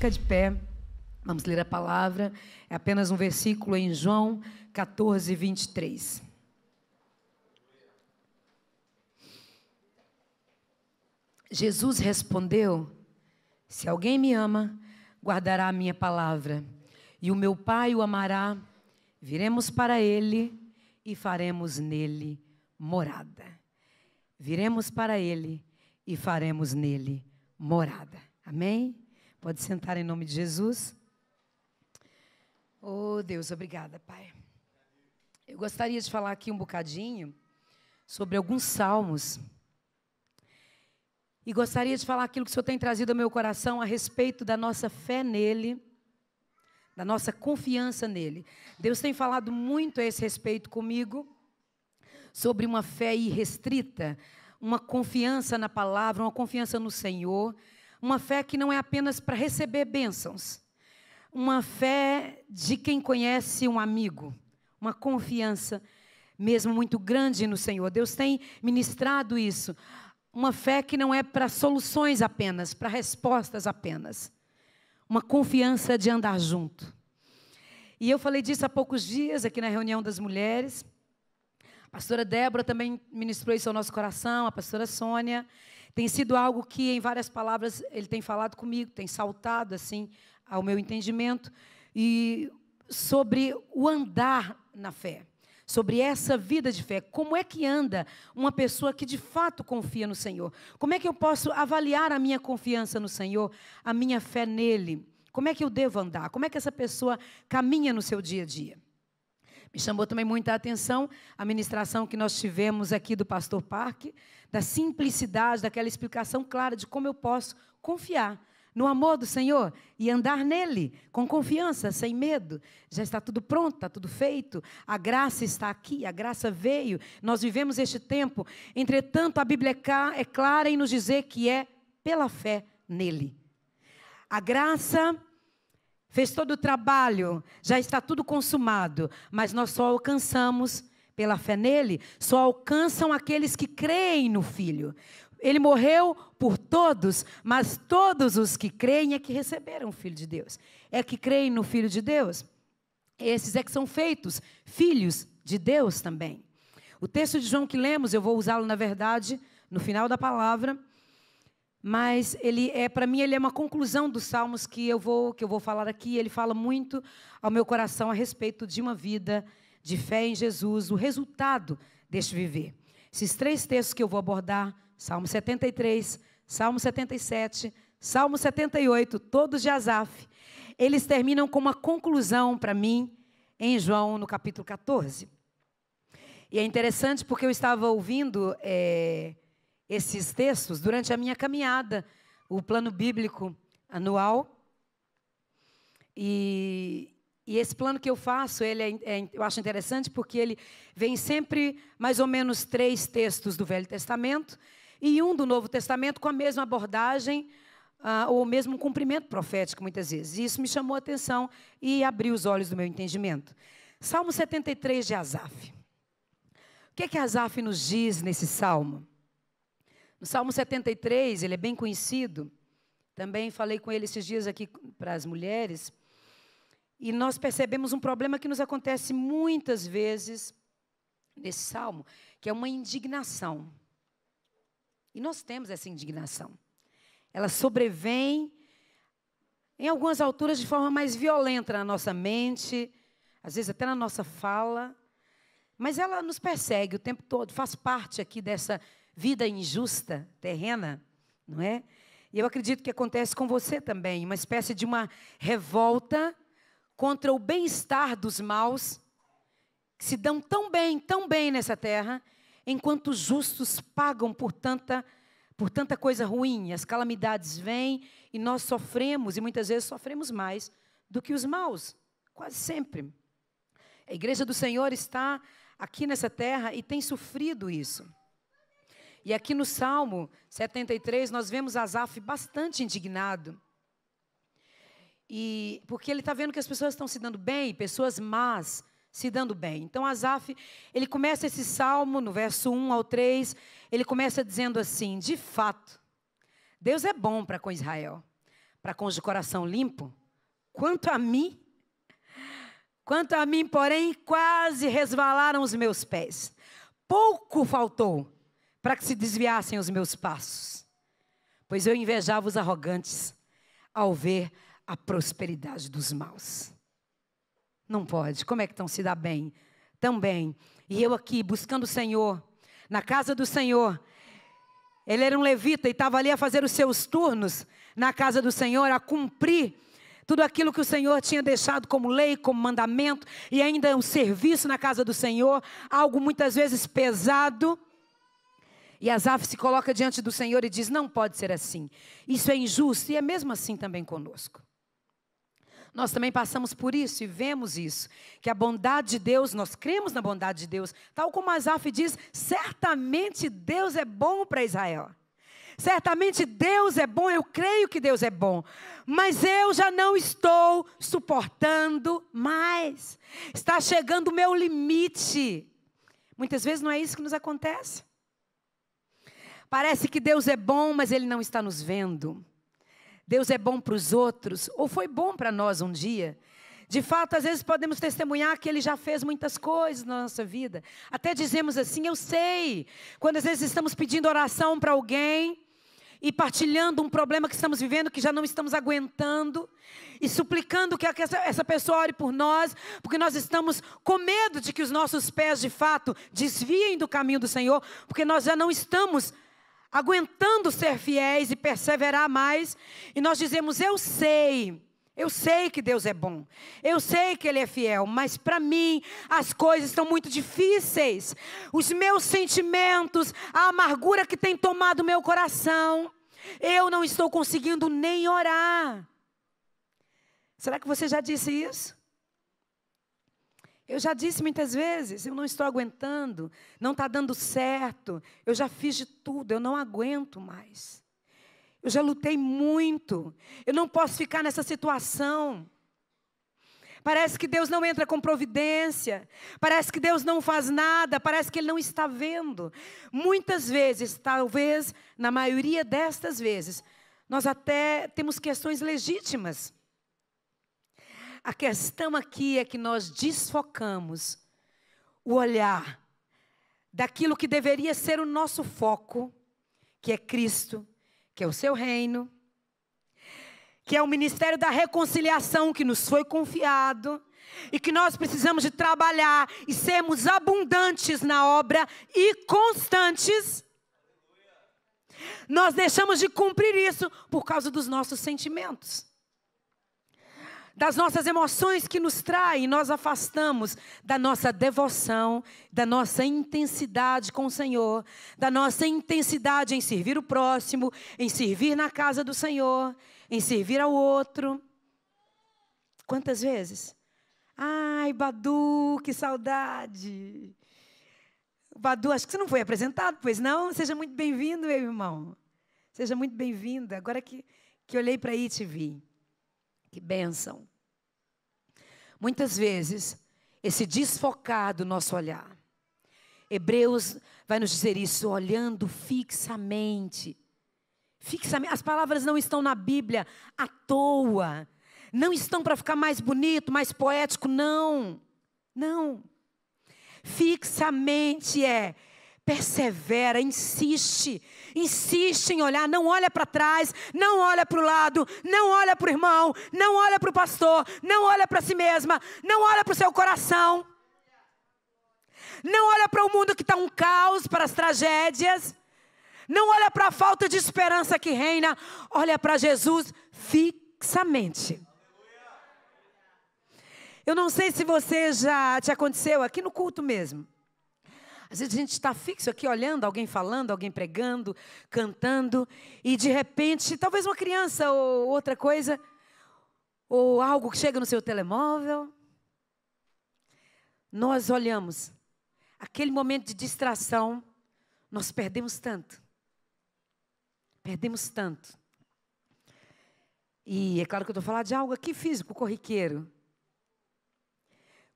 ficar de pé. Vamos ler a palavra. É apenas um versículo em João 14, 23. Jesus respondeu: se alguém me ama, guardará a minha palavra, e o meu Pai o amará. Viremos para ele e faremos nele morada. Viremos para ele e faremos nele morada. Amém? Pode sentar em nome de Jesus. Oh, Deus, obrigada, Pai. Eu gostaria de falar aqui um bocadinho sobre alguns salmos. E gostaria de falar aquilo que o Senhor tem trazido ao meu coração a respeito da nossa fé nele, da nossa confiança nele. Deus tem falado muito a esse respeito comigo, sobre uma fé irrestrita, uma confiança na palavra, uma confiança no Senhor, uma fé que não é apenas para receber bênçãos, uma fé de quem conhece um amigo, uma confiança mesmo muito grande no Senhor. Deus tem ministrado isso, uma fé que não é para soluções apenas, para respostas apenas, uma confiança de andar junto. E eu falei disso há poucos dias aqui na reunião das mulheres. A pastora Débora também ministrou isso ao nosso coração, a pastora Sônia. Tem sido algo que, em várias palavras, ele tem falado comigo, tem saltado assim ao meu entendimento, e sobre o andar na fé, sobre essa vida de fé. Como é que anda uma pessoa que de fato confia no Senhor? Como é que eu posso avaliar a minha confiança no Senhor, a minha fé nele? Como é que eu devo andar? Como é que essa pessoa caminha no seu dia a dia? Me chamou também muita atenção a ministração que nós tivemos aqui do pastor Parque, da simplicidade, daquela explicação clara de como eu posso confiar no amor do Senhor e andar nele com confiança, sem medo. Já está tudo pronto, está tudo feito. A graça está aqui, a graça veio. Nós vivemos este tempo. Entretanto, a Bíblia é clara em nos dizer que é pela fé nele. A graça fez todo o trabalho, já está tudo consumado, mas nós só alcançamos pela fé nele, só alcançam aqueles que creem no Filho. Ele morreu por todos, mas todos os que creem é que receberam o Filho de Deus. É que creem no Filho de Deus. Esses é que são feitos filhos de Deus também. O texto de João que lemos, eu vou usá-lo na verdade no final da palavra, mas para mim ele é uma conclusão dos salmos que eu vou falar aqui. Ele fala muito ao meu coração a respeito de uma vida de fé em Jesus, o resultado deste viver. Esses 3 textos que eu vou abordar, Salmo 73, Salmo 77, Salmo 78, todos de Asaf, eles terminam com uma conclusão para mim em João, no capítulo 14. E é interessante porque eu estava ouvindo esses textos durante a minha caminhada, o plano bíblico anual. E esse plano que eu faço, eu acho interessante porque ele vem sempre mais ou menos 3 textos do Velho Testamento e um do Novo Testamento com a mesma abordagem, ou o mesmo cumprimento profético muitas vezes. E isso me chamou a atenção e abriu os olhos do meu entendimento. Salmo 73 de Asaf. O que Asaf nos diz nesse salmo? No Salmo 73, ele é bem conhecido. Também falei com ele esses dias aqui para as mulheres. E nós percebemos um problema que nos acontece muitas vezes nesse salmo, que é uma indignação. E nós temos essa indignação. Ela sobrevém em algumas alturas de forma mais violenta na nossa mente, às vezes até na nossa fala, mas ela nos persegue o tempo todo, faz parte aqui dessa vida injusta, terrena, não é? E eu acredito que acontece com você também, uma espécie de uma revolta contra o bem-estar dos maus, que se dão tão bem nessa terra, enquanto os justos pagam por tanta coisa ruim. As calamidades vêm e nós sofremos, e muitas vezes sofremos mais do que os maus, quase sempre. A igreja do Senhor está aqui nessa terra e tem sofrido isso. E aqui no Salmo 73, nós vemos Asaf bastante indignado. Porque ele está vendo que as pessoas estão se dando bem, pessoas más se dando bem. Então, Asaf, ele começa esse salmo, no verso 1 ao 3, ele começa dizendo assim: de fato, Deus é bom para com Israel, para com os de coração limpo. Quanto a mim, porém, quase resvalaram os meus pés. Pouco faltou para que se desviassem os meus passos. Pois eu invejava os arrogantes ao ver a prosperidade dos maus. Não pode. Como é que estão se dá bem? Tão bem. E eu aqui buscando o Senhor, na casa do Senhor. Ele era um levita e estava ali a fazer os seus turnos na casa do Senhor, a cumprir tudo aquilo que o Senhor tinha deixado como lei, como mandamento, e ainda um serviço na casa do Senhor, algo muitas vezes pesado. E Asaf se coloca diante do Senhor e diz, não pode ser assim. Isso é injusto, e é mesmo assim também conosco. Nós também passamos por isso e vemos isso, que a bondade de Deus, nós cremos na bondade de Deus, tal como Asaf diz, certamente Deus é bom para Israel. Certamente Deus é bom, eu creio que Deus é bom, mas eu já não estou suportando mais. Está chegando o meu limite. Muitas vezes não é isso que nos acontece. Parece que Deus é bom, mas Ele não está nos vendo. Deus é bom para os outros, ou foi bom para nós um dia. De fato, às vezes podemos testemunhar que Ele já fez muitas coisas na nossa vida. Até dizemos assim, eu sei. Quando às vezes estamos pedindo oração para alguém e partilhando um problema que estamos vivendo, que já não estamos aguentando, e suplicando que essa pessoa ore por nós, porque nós estamos com medo de que os nossos pés de fato desviem do caminho do Senhor, porque nós já não estamos aguentando ser fiéis e perseverar mais, e nós dizemos, eu sei que Deus é bom, eu sei que Ele é fiel, mas para mim as coisas estão muito difíceis, os meus sentimentos, a amargura que tem tomado meu coração, eu não estou conseguindo nem orar. Será que você já disse isso? Eu já disse muitas vezes, eu não estou aguentando, não está dando certo, eu já fiz de tudo, eu não aguento mais. Eu já lutei muito, eu não posso ficar nessa situação. Parece que Deus não entra com providência, parece que Deus não faz nada, parece que Ele não está vendo. Muitas vezes, talvez, na maioria destas vezes, nós até temos questões legítimas. A questão aqui é que nós desfocamos o olhar daquilo que deveria ser o nosso foco, que é Cristo, que é o seu reino, que é o ministério da reconciliação que nos foi confiado, e que nós precisamos de trabalhar e sermos abundantes na obra e constantes. Nós deixamos de cumprir isso por causa dos nossos sentimentos, das nossas emoções que nos traem, nós afastamos da nossa devoção, da nossa intensidade com o Senhor, da nossa intensidade em servir o próximo, em servir na casa do Senhor, em servir ao outro. Quantas vezes? Ai, Badu, que saudade. Badu, acho que você não foi apresentado, pois não? Seja muito bem-vindo, meu irmão. Seja muito bem-vindo. Agora que olhei para aí e te vi. Que bênção. Muitas vezes, esse desfocar do nosso olhar. Hebreus vai nos dizer isso, olhando fixamente. Fixamente. As palavras não estão na Bíblia à toa. Não estão para ficar mais bonito, mais poético, não. Não. Fixamente persevera, insiste em olhar, não olha para trás, não olha para o lado, não olha para o irmão, não olha para o pastor, não olha para si mesma, não olha para o seu coração, não olha para o mundo que está um caos, para as tragédias, não olha para a falta de esperança que reina, olha para Jesus fixamente. Eu não sei se você já te aconteceu aqui no culto mesmo. Às vezes a gente está fixo aqui olhando, alguém falando, alguém pregando, cantando, e de repente, talvez uma criança ou outra coisa, ou algo que chega no seu telemóvel, nós olhamos, aquele momento de distração, nós perdemos tanto. Perdemos tanto. E é claro que eu estou falando de algo aqui físico, corriqueiro.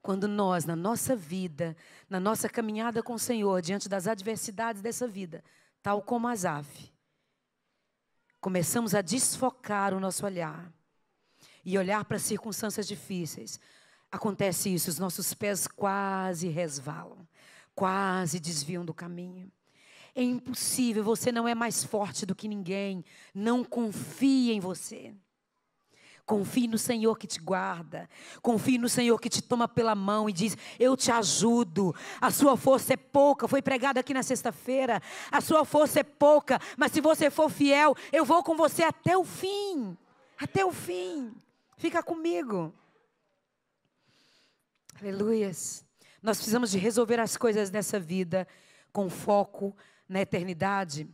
Quando nós, na nossa vida, na nossa caminhada com o Senhor, diante das adversidades dessa vida, tal como Asaf, começamos a desfocar o nosso olhar e olhar para circunstâncias difíceis, acontece isso, os nossos pés quase resvalam, quase desviam do caminho. É impossível, você não é mais forte do que ninguém, não confie em você. Confie no Senhor que te guarda. Confie no Senhor que te toma pela mão e diz, eu te ajudo. A sua força é pouca. Foi pregado aqui na sexta-feira. A sua força é pouca, mas se você for fiel, eu vou com você até o fim. Até o fim. Fica comigo. Aleluias. Nós precisamos de resolver as coisas nessa vida com foco na eternidade.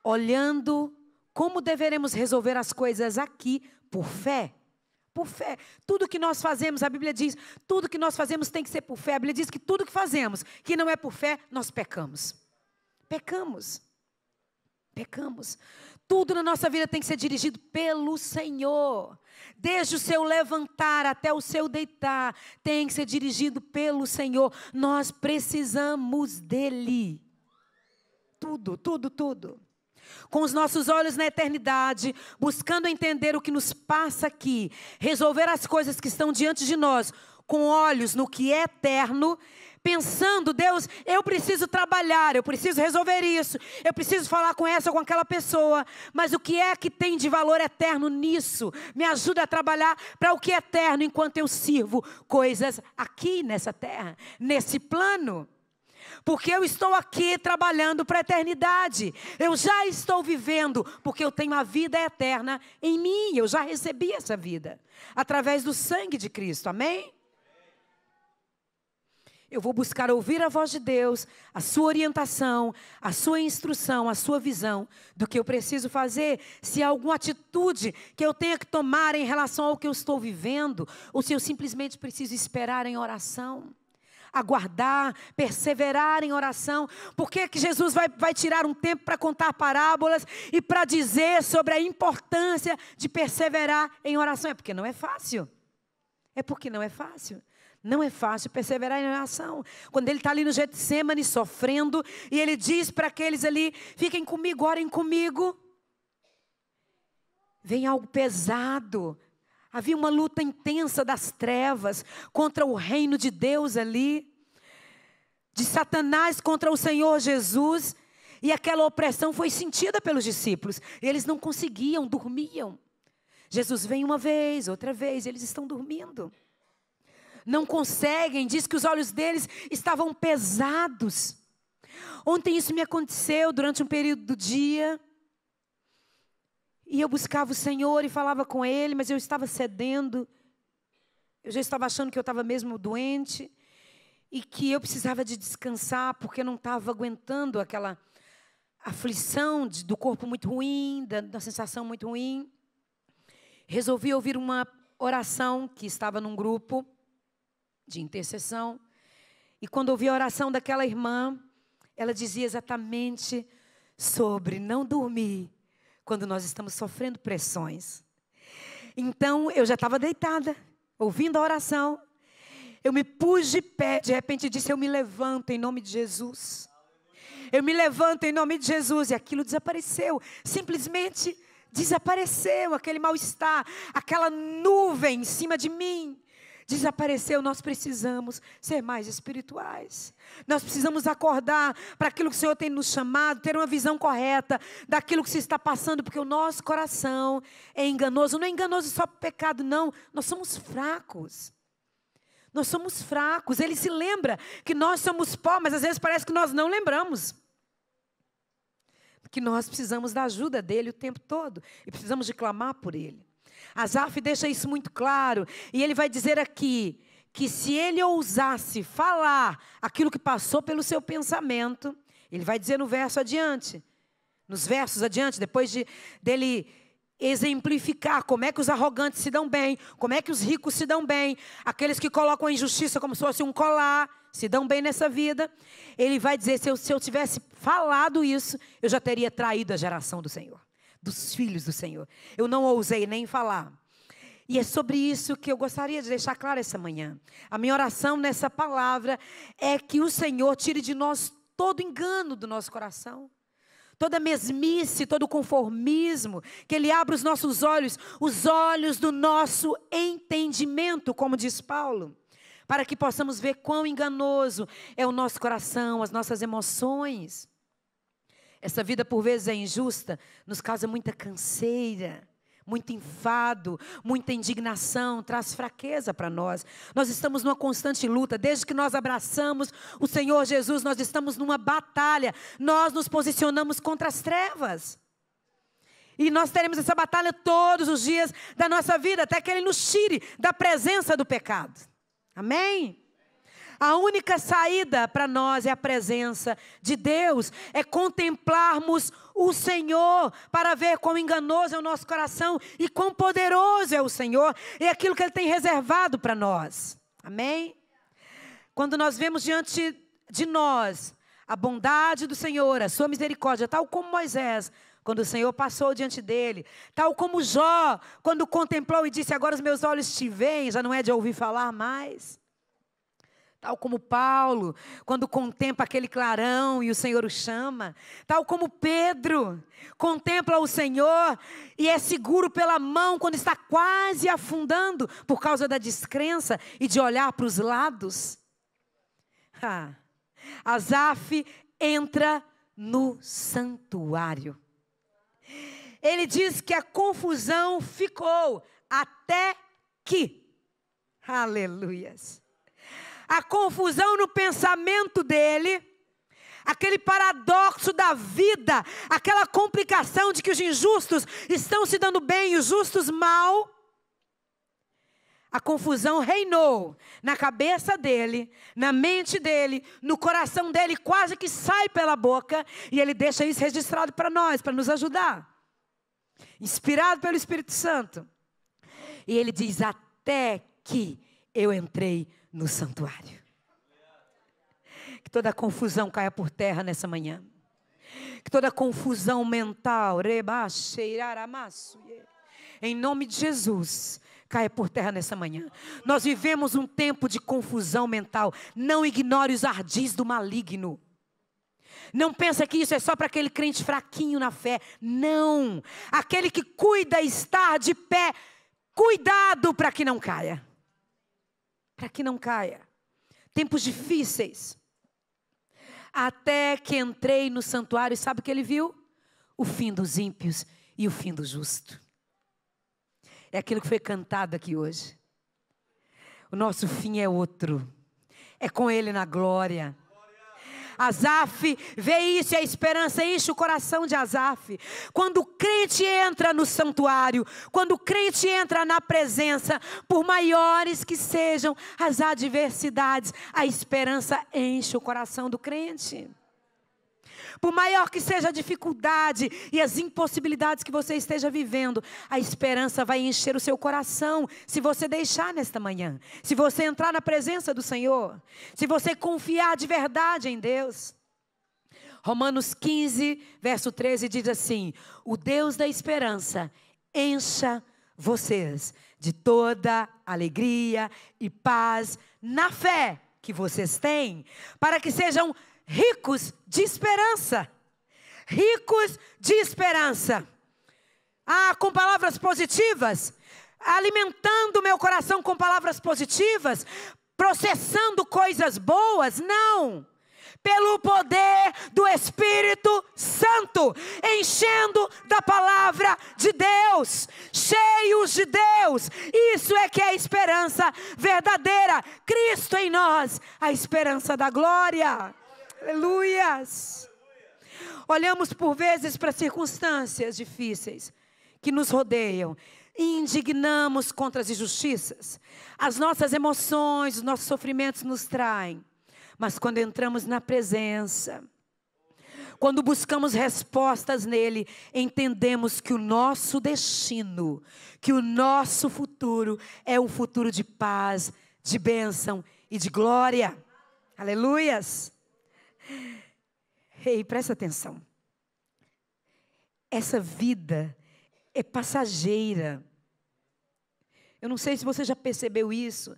Olhando como deveremos resolver as coisas aqui por fé. Por fé. Tudo que nós fazemos, a Bíblia diz, tudo que nós fazemos tem que ser por fé. A Bíblia diz que tudo que fazemos, que não é por fé, nós pecamos. Pecamos. Pecamos. Tudo na nossa vida tem que ser dirigido pelo Senhor. Desde o seu levantar até o seu deitar, tem que ser dirigido pelo Senhor. Nós precisamos dEle. Tudo, tudo, tudo. Com os nossos olhos na eternidade, buscando entender o que nos passa aqui, resolver as coisas que estão diante de nós, com olhos no que é eterno, pensando, Deus, eu preciso trabalhar, eu preciso resolver isso, eu preciso falar com essa ou com aquela pessoa, mas o que é que tem de valor eterno nisso? Me ajuda a trabalhar para o que é eterno, enquanto eu sirvo coisas aqui nessa terra, nesse plano. Porque eu estou aqui trabalhando para a eternidade. Eu já estou vivendo, porque eu tenho a vida eterna em mim. Eu já recebi essa vida, através do sangue de Cristo, amém? Eu vou buscar ouvir a voz de Deus, a sua orientação, a sua instrução, a sua visão do que eu preciso fazer. Se há alguma atitude que eu tenha que tomar em relação ao que eu estou vivendo, ou se eu simplesmente preciso esperar em oração. Aguardar, perseverar em oração. Por que que Jesus vai tirar um tempo para contar parábolas e para dizer sobre a importância de perseverar em oração? É porque não é fácil. É porque não é fácil. Não é fácil perseverar em oração. Quando ele está ali no Getsêmani sofrendo, e ele diz para aqueles ali, fiquem comigo, orem comigo. Vem algo pesado. Havia uma luta intensa das trevas contra o reino de Deus ali, de Satanás contra o Senhor Jesus, e aquela opressão foi sentida pelos discípulos, e eles não conseguiam, dormiam. Jesus vem uma vez, outra vez, eles estão dormindo. Não conseguem, diz que os olhos deles estavam pesados. Ontem isso me aconteceu durante um período do dia. E eu buscava o Senhor e falava com Ele, mas eu estava cedendo. Eu já estava achando que eu estava mesmo doente. E que eu precisava de descansar, porque eu não estava aguentando aquela aflição do corpo muito ruim, da sensação muito ruim. Resolvi ouvir uma oração que estava num grupo de intercessão. E quando ouvi a oração daquela irmã, ela dizia exatamente sobre não dormir quando nós estamos sofrendo pressões. Então, eu já estava deitada, ouvindo a oração. Eu me pus de pé, de repente disse, eu me levanto em nome de Jesus. Eu me levanto em nome de Jesus. E aquilo desapareceu, simplesmente desapareceu, aquele mal-estar, aquela nuvem em cima de mim. Desapareceu. Nós precisamos ser mais espirituais. Nós precisamos acordar para aquilo que o Senhor tem nos chamado, ter uma visão correta daquilo que se está passando, porque o nosso coração é enganoso. Não é enganoso só por pecado, não. Nós somos fracos. Nós somos fracos. Ele se lembra que nós somos pó, mas às vezes parece que nós não lembramos. Que nós precisamos da ajuda dele o tempo todo. E precisamos de clamar por ele. Asaf deixa isso muito claro, e ele vai dizer aqui, que se ele ousasse falar aquilo que passou pelo seu pensamento, ele vai dizer no verso adiante, nos versos adiante, depois dele exemplificar como é que os arrogantes se dão bem, como é que os ricos se dão bem, aqueles que colocam a injustiça como se fosse um colar, se dão bem nessa vida, ele vai dizer, se eu tivesse falado isso, eu já teria traído a geração do Senhor. Dos filhos do Senhor. Eu não ousei nem falar. E é sobre isso que eu gostaria de deixar claro essa manhã. A minha oração nessa palavra é que o Senhor tire de nós todo engano do nosso coração. toda mesmice, todo conformismo, que Ele abra os nossos olhos, os olhos do nosso entendimento, como diz Paulo, para que possamos ver quão enganoso é o nosso coração, as nossas emoções. Essa vida por vezes é injusta, nos causa muita canseira, muito enfado, muita indignação, traz fraqueza para nós. Nós estamos numa constante luta, desde que nós abraçamos o Senhor Jesus, nós estamos numa batalha, nós nos posicionamos contra as trevas. E nós teremos essa batalha todos os dias da nossa vida, até que Ele nos tire da presença do pecado. Amém? A única saída para nós é a presença de Deus, é contemplarmos o Senhor, para ver quão enganoso é o nosso coração e quão poderoso é o Senhor, e aquilo que Ele tem reservado para nós. Amém? Quando nós vemos diante de nós a bondade do Senhor, a sua misericórdia, tal como Moisés, quando o Senhor passou diante dele, tal como Jó, quando contemplou e disse, agora os meus olhos te veem, já não é de ouvir falar mais. Tal como Paulo, quando contempla aquele clarão e o Senhor o chama. Tal como Pedro, contempla o Senhor e é seguro pela mão quando está quase afundando por causa da descrença e de olhar para os lados. Asaf entra no santuário. Ele diz que a confusão ficou até que. Aleluias. A confusão no pensamento dele, aquele paradoxo da vida, aquela complicação de que os injustos estão se dando bem e os justos mal. A confusão reinou na cabeça dele, na mente dele, no coração dele, quase que sai pela boca. E ele deixa isso registrado para nós, para nos ajudar. Inspirado pelo Espírito Santo. E ele diz, até que eu entrei no santuário. Que toda confusão caia por terra nessa manhã. Que toda confusão mental, em nome de Jesus, caia por terra nessa manhã. Nós vivemos um tempo de confusão mental. Não ignore os ardis do maligno. Não pensa que isso é só para aquele crente fraquinho na fé. Não. Aquele que cuida estar de pé. Cuidado para que não caia. Para que não caia. Tempos difíceis. Até que entrei no santuário, sabe o que ele viu? O fim dos ímpios e o fim do justo. É aquilo que foi cantado aqui hoje. O nosso fim é outro. É com Ele na glória. Asaf vê isso e a esperança enche o coração de Asaf. Quando o crente entra no santuário, quando o crente entra na presença, por maiores que sejam as adversidades, a esperança enche o coração do crente. Por maior que seja a dificuldade e as impossibilidades que você esteja vivendo, a esperança vai encher o seu coração, se você deixar nesta manhã, se você entrar na presença do Senhor, se você confiar de verdade em Deus. Romanos 15, verso 13 diz assim, o Deus da esperança encha vocês de toda alegria e paz na fé que vocês têm, para que sejam ricos de esperança. Ricos de esperança. Com palavras positivas. Alimentando o meu coração com palavras positivas. Processando coisas boas. Não. Pelo poder do Espírito Santo. Enchendo da palavra de Deus. Cheios de Deus. Isso é que é a esperança verdadeira. Cristo em nós. A esperança da glória. Aleluias. Olhamos por vezes para circunstâncias difíceis que nos rodeiam e indignamos contra as injustiças. As nossas emoções, os nossos sofrimentos nos traem. Mas quando entramos na presença, quando buscamos respostas nele, entendemos que o nosso destino, que o nosso futuro é um futuro de paz, de bênção e de glória. Aleluias. Ei, presta atenção. Essa vida é passageira. Eu não sei se você já percebeu isso.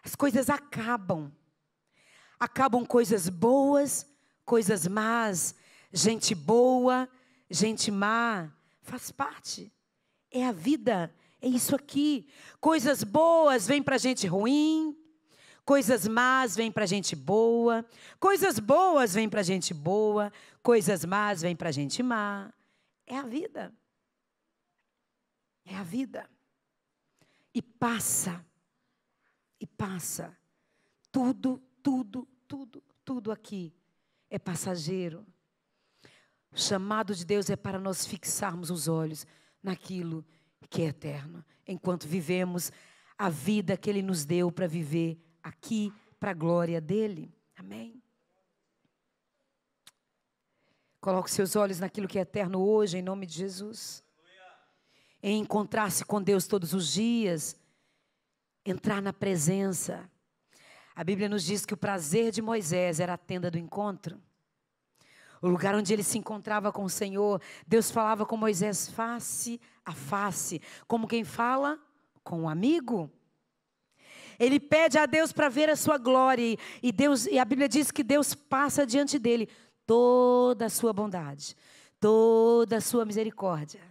As coisas acabam. Acabam coisas boas, coisas más. gente boa, gente má, faz parte. É a vida, é isso aqui. Coisas boas vêm para gente ruim, coisas más vêm para gente boa, coisas boas vêm para gente boa, coisas más vêm para gente má. É a vida. É a vida. E passa. E passa. Tudo aqui é passageiro. O chamado de Deus é para nós fixarmos os olhos naquilo que é eterno, enquanto vivemos a vida que Ele nos deu para viver aqui, para a glória dEle. Amém? Coloque seus olhos naquilo que é eterno hoje, em nome de Jesus. Em encontrar-se com Deus todos os dias, entrar na presença. A Bíblia nos diz que o prazer de Moisés era a tenda do encontro. O lugar onde ele se encontrava com o Senhor. Deus falava com Moisés face a face, como quem fala com um amigo. Ele pede a Deus para ver a sua glória. E a Bíblia diz que Deus passa diante dele toda a sua bondade, toda a sua misericórdia.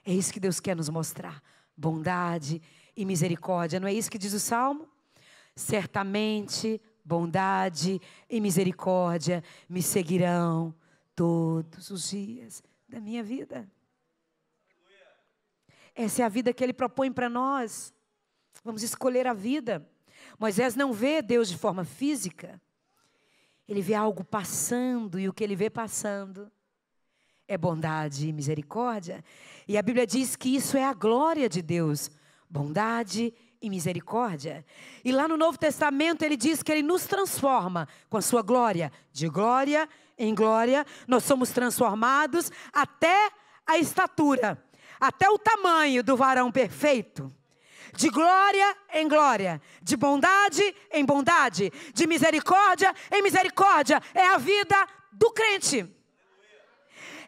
É isso que Deus quer nos mostrar. Bondade e misericórdia. Não é isso que diz o Salmo? Certamente bondade e misericórdia me seguirão todos os dias da minha vida. Essa é a vida que Ele propõe para nós. Vamos escolher a vida. Moisés não vê Deus de forma física. Ele vê algo passando, e o que ele vê passando é bondade e misericórdia. E a Bíblia diz que isso é a glória de Deus. Bondade e misericórdia. E lá no Novo Testamento ele diz que Ele nos transforma com a sua glória. De glória em glória, nós somos transformados até a estatura, até o tamanho do varão perfeito. De glória em glória, de bondade em bondade, de misericórdia em misericórdia. É a vida do crente.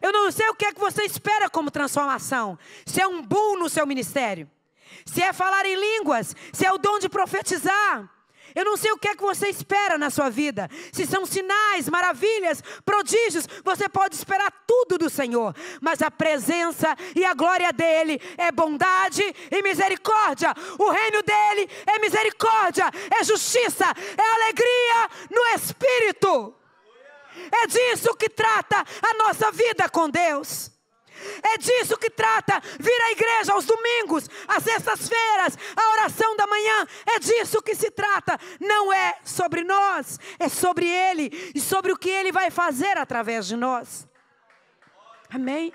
Eu não sei o que é que você espera como transformação. Se é um boom no seu ministério, se é falar em línguas, se é o dom de profetizar. Eu não sei o que é que você espera na sua vida. Se são sinais, maravilhas, prodígios, você pode esperar tudo do Senhor. Mas a presença e a glória dEle é bondade e misericórdia. O reino dEle é misericórdia, é justiça, é alegria no Espírito. É disso que trata a nossa vida com Deus. É disso que trata vir à igreja aos domingos, às sextas-feiras, a oração da manhã. É disso que se trata. Não é sobre nós, é sobre Ele e sobre o que Ele vai fazer através de nós. Amém?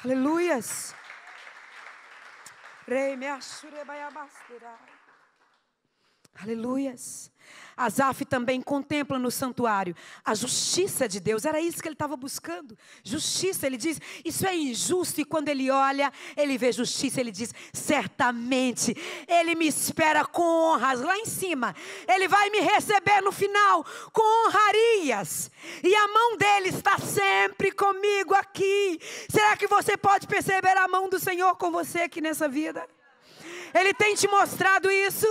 Aleluias. Aleluias. Asaf também contempla no santuário a justiça de Deus. Era isso que ele estava buscando. Justiça, ele diz, isso é injusto. E quando ele olha, ele vê justiça. Ele diz, certamente, Ele me espera com honras lá em cima. Ele vai me receber no final com honrarias. E a mão dele está sempre comigo aqui. Será que você pode perceber a mão do Senhor com você aqui nessa vida? Ele tem te mostrado isso?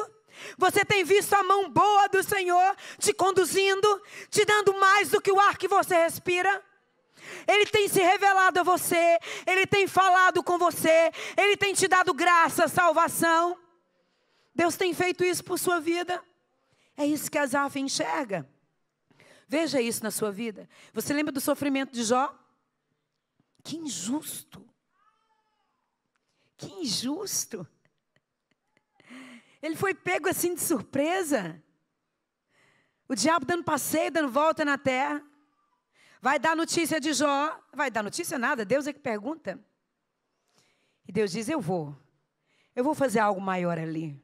Você tem visto a mão boa do Senhor te conduzindo, te dando mais do que o ar que você respira? Ele tem se revelado a você, Ele tem falado com você, Ele tem te dado graça, salvação. Deus tem feito isso por sua vida. É isso que Asaf enxerga. Veja isso na sua vida. Você lembra do sofrimento de Jó? Que injusto. Que injusto. Ele foi pego assim de surpresa. O diabo dando passeio, dando volta na terra. Vai dar notícia de Jó. Vai dar notícia nada, Deus é que pergunta. E Deus diz, eu vou fazer algo maior ali.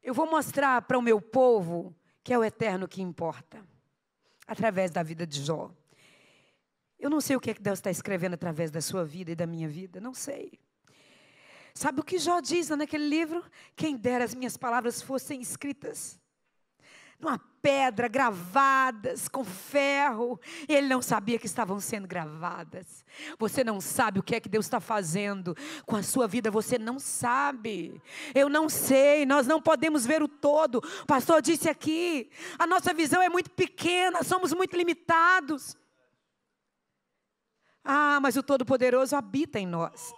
Eu vou mostrar para o meu povo que é o eterno que importa. Através da vida de Jó. Eu não sei o que é que Deus está escrevendo através da sua vida e da minha vida, não sei. Sabe o que Jó diz naquele livro? Quem dera as minhas palavras fossem escritas numa pedra, gravadas com ferro. E ele não sabia que estavam sendo gravadas. Você não sabe o que é que Deus está fazendo com a sua vida. Você não sabe. Eu não sei. Nós não podemos ver o todo. O pastor disse aqui, a nossa visão é muito pequena. Somos muito limitados. Ah, mas o Todo-Poderoso habita em nós.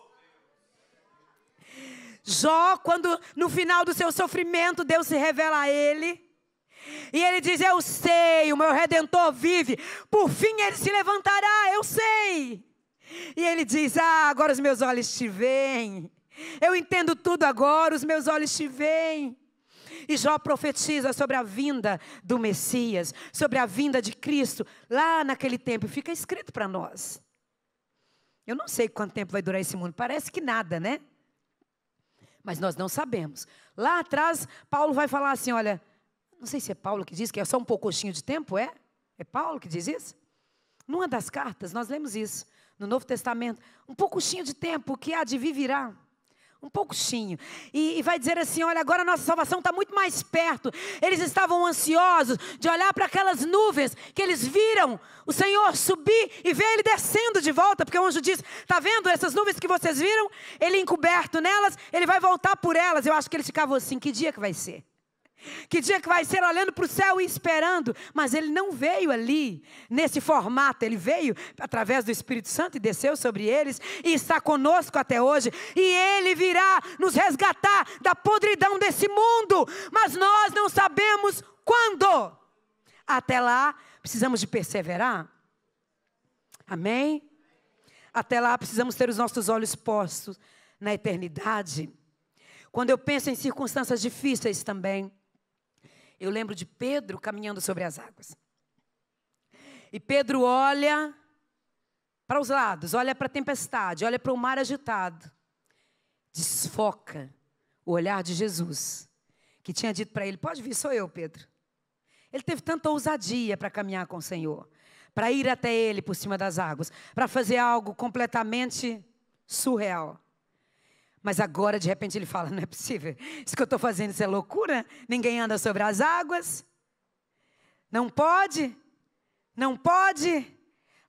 Jó, quando no final do seu sofrimento, Deus se revela a ele. E ele diz, eu sei, o meu Redentor vive. Por fim ele se levantará, eu sei. E ele diz, agora os meus olhos te veem. Eu entendo tudo agora, os meus olhos te veem. E Jó profetiza sobre a vinda do Messias, sobre a vinda de Cristo, lá naquele tempo. Fica escrito para nós. Eu não sei quanto tempo vai durar esse mundo, parece que nada, né? Mas nós não sabemos. Lá atrás, Paulo vai falar assim, olha, não sei se é Paulo que diz que é só um pouquinho de tempo, é? É Paulo que diz isso? Numa das cartas, nós lemos isso, no Novo Testamento. Um pouquinho de tempo, que há de vir virá. Um pouquinho. E vai dizer assim, olha, agora a nossa salvação está muito mais perto. Eles estavam ansiosos de olhar para aquelas nuvens que eles viram o Senhor subir e ver Ele descendo de volta. Porque o anjo diz, está vendo essas nuvens que vocês viram? Ele encoberto nelas, Ele vai voltar por elas. Eu acho que eles ficavam assim, que dia que vai ser? Que dia que vai ser, olhando para o céu e esperando. Mas ele não veio ali, nesse formato. Ele veio através do Espírito Santo e desceu sobre eles. E está conosco até hoje. E ele virá nos resgatar da podridão desse mundo. Mas nós não sabemos quando. Até lá, precisamos de perseverar. Amém? Até lá, precisamos ter os nossos olhos postos na eternidade. Quando eu penso em circunstâncias difíceis também, eu lembro de Pedro caminhando sobre as águas. E Pedro olha para os lados, olha para a tempestade, olha para o mar agitado. Desfoca o olhar de Jesus, que tinha dito para ele, pode vir, sou eu, Pedro. Ele teve tanta ousadia para caminhar com o Senhor, para ir até Ele por cima das águas, para fazer algo completamente surreal. Mas agora, de repente, ele fala, não é possível. Isso que eu estou fazendo, isso é loucura? Ninguém anda sobre as águas? Não pode? Não pode?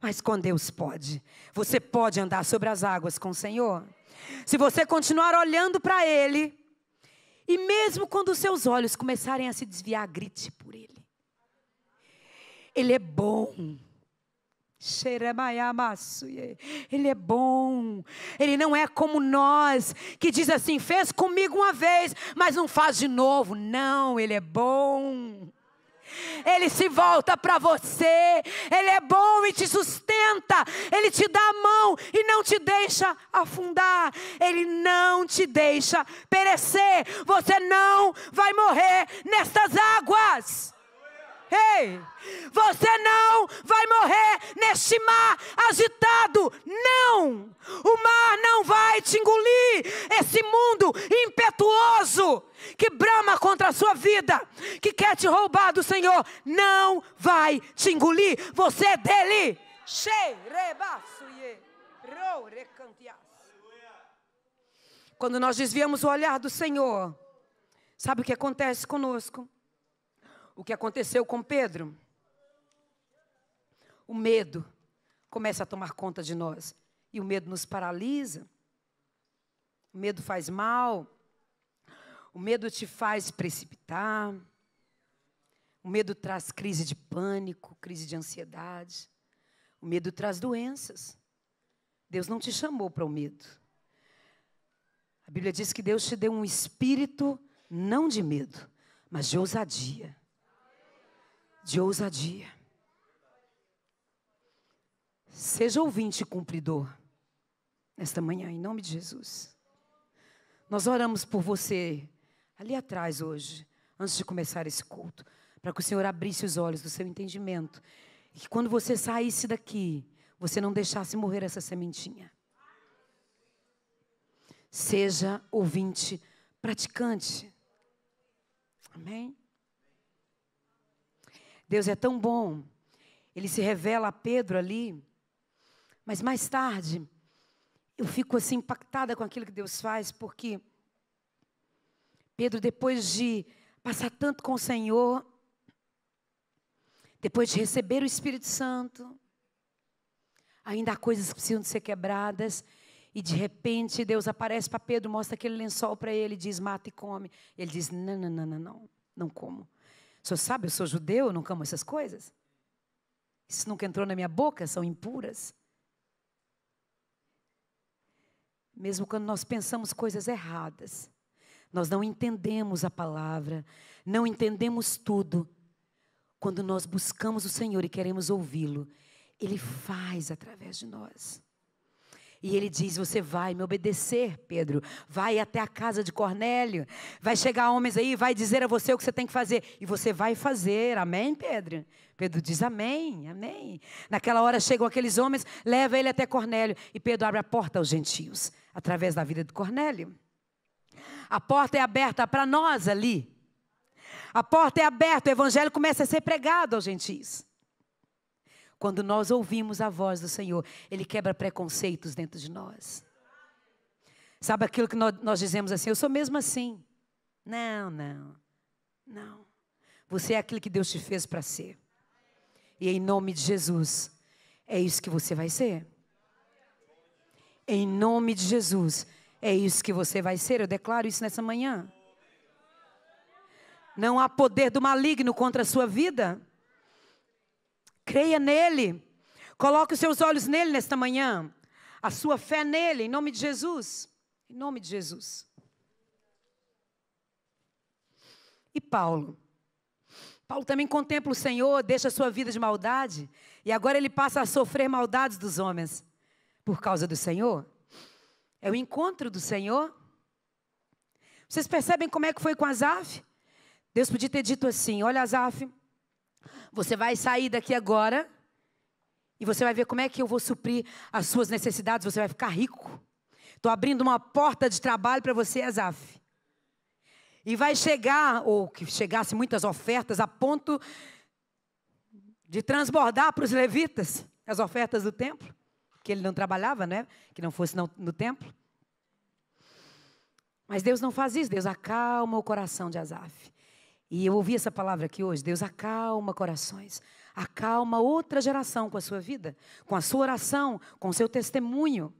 Mas com Deus pode. Você pode andar sobre as águas com o Senhor. Se você continuar olhando para Ele, e mesmo quando os seus olhos começarem a se desviar, grite por Ele. Ele é bom. Ele é bom. Ele não é como nós, que diz assim, fez comigo uma vez, mas não faz de novo. Não, Ele é bom. Ele se volta para você. Ele é bom e te sustenta. Ele te dá a mão e não te deixa afundar. Ele não te deixa perecer. Você não vai morrer nestas águas. Ei, você não vai morrer neste mar agitado, não. O mar não vai te engolir. Esse mundo impetuoso que brama contra a sua vida, que quer te roubar do Senhor, não vai te engolir. Você é dele. Quando nós desviamos o olhar do Senhor, sabe o que acontece conosco? O que aconteceu com Pedro? O medo começa a tomar conta de nós. E o medo nos paralisa. O medo faz mal. O medo te faz precipitar. O medo traz crise de pânico, crise de ansiedade. O medo traz doenças. Deus não te chamou para o medo. A Bíblia diz que Deus te deu um espírito não de medo, mas de ousadia. De ousadia. Seja ouvinte e cumpridor nesta manhã, em nome de Jesus. Nós oramos por você ali atrás hoje, antes de começar esse culto, para que o Senhor abrisse os olhos do seu entendimento e que quando você saísse daqui, você não deixasse morrer essa sementinha. Seja ouvinte, praticante. Amém? Deus é tão bom. Ele se revela a Pedro ali. Mas mais tarde, eu fico assim impactada com aquilo que Deus faz, porque Pedro, depois de passar tanto com o Senhor, depois de receber o Espírito Santo, ainda há coisas que precisam de ser quebradas. E de repente Deus aparece para Pedro, mostra aquele lençol para ele e diz, mata e come. Ele diz, não como. O senhor sabe, eu sou judeu, eu não como essas coisas. Isso nunca entrou na minha boca, são impuras. Mesmo quando nós pensamos coisas erradas, nós não entendemos a palavra, não entendemos tudo. Quando nós buscamos o Senhor e queremos ouvi-lo, Ele faz através de nós. E Ele diz, você vai me obedecer, Pedro. Vai até a casa de Cornélio. Vai chegar homens aí, vai dizer a você o que você tem que fazer. E você vai fazer, amém, Pedro? Pedro diz, amém, amém. Naquela hora chegam aqueles homens, leva ele até Cornélio. E Pedro abre a porta aos gentios, através da vida de Cornélio. A porta é aberta para nós ali. A porta é aberta, o evangelho começa a ser pregado aos gentios. Quando nós ouvimos a voz do Senhor, Ele quebra preconceitos dentro de nós. Sabe aquilo que nós dizemos assim, eu sou mesmo assim. Não. Você é aquilo que Deus te fez para ser. E em nome de Jesus, é isso que você vai ser. Em nome de Jesus, é isso que você vai ser. Eu declaro isso nessa manhã. Não há poder do maligno contra a sua vida. Creia nele. Coloque os seus olhos nele nesta manhã. A sua fé nele, em nome de Jesus. Em nome de Jesus. E Paulo? Paulo também contempla o Senhor, deixa a sua vida de maldade. E agora ele passa a sofrer maldades dos homens. Por causa do Senhor. É o encontro do Senhor. Vocês percebem como é que foi com Asaf? Deus podia ter dito assim, olha Asaf, você vai sair daqui agora e você vai ver como é que eu vou suprir as suas necessidades, você vai ficar rico. Estou abrindo uma porta de trabalho para você, Asaf. E vai chegar, ou que chegasse muitas ofertas a ponto de transbordar para os levitas, as ofertas do templo, que ele não trabalhava, né? Que não fosse no templo. Mas Deus não faz isso, Deus acalma o coração de Asaf. E eu ouvi essa palavra aqui hoje, Deus acalma corações, acalma outra geração com a sua vida, com a sua oração, com o seu testemunho.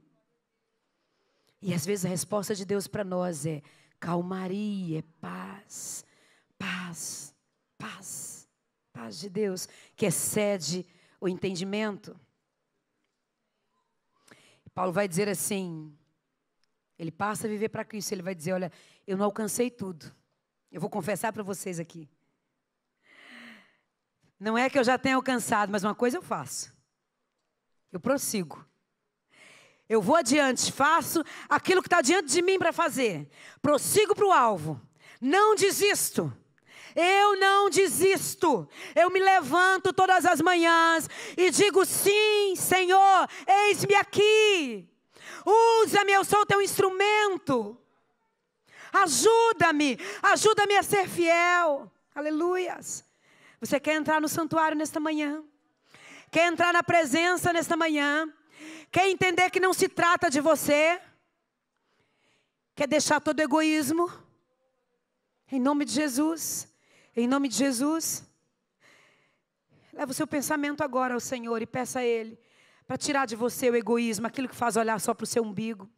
E às vezes a resposta de Deus para nós é calmaria, é paz, paz, paz, paz de Deus, que excede o entendimento. Paulo vai dizer assim, ele passa a viver para Cristo, ele vai dizer, olha, eu não alcancei tudo. Eu vou confessar para vocês aqui. Não é que eu já tenha alcançado, mas uma coisa eu faço. Eu prossigo. Eu vou adiante, faço aquilo que está diante de mim para fazer. Prossigo para o alvo. Não desisto. Eu não desisto. Eu me levanto todas as manhãs e digo, sim, Senhor, eis-me aqui. Usa-me, eu sou o teu instrumento. Ajuda-me a ser fiel. Aleluias. Você quer entrar no santuário nesta manhã? Quer entrar na presença nesta manhã? Quer entender que não se trata de você? Quer deixar todo egoísmo? Em nome de Jesus. Em nome de Jesus. Leva o seu pensamento agora ao Senhor e peça a Ele para tirar de você o egoísmo, aquilo que faz olhar só para o seu umbigo.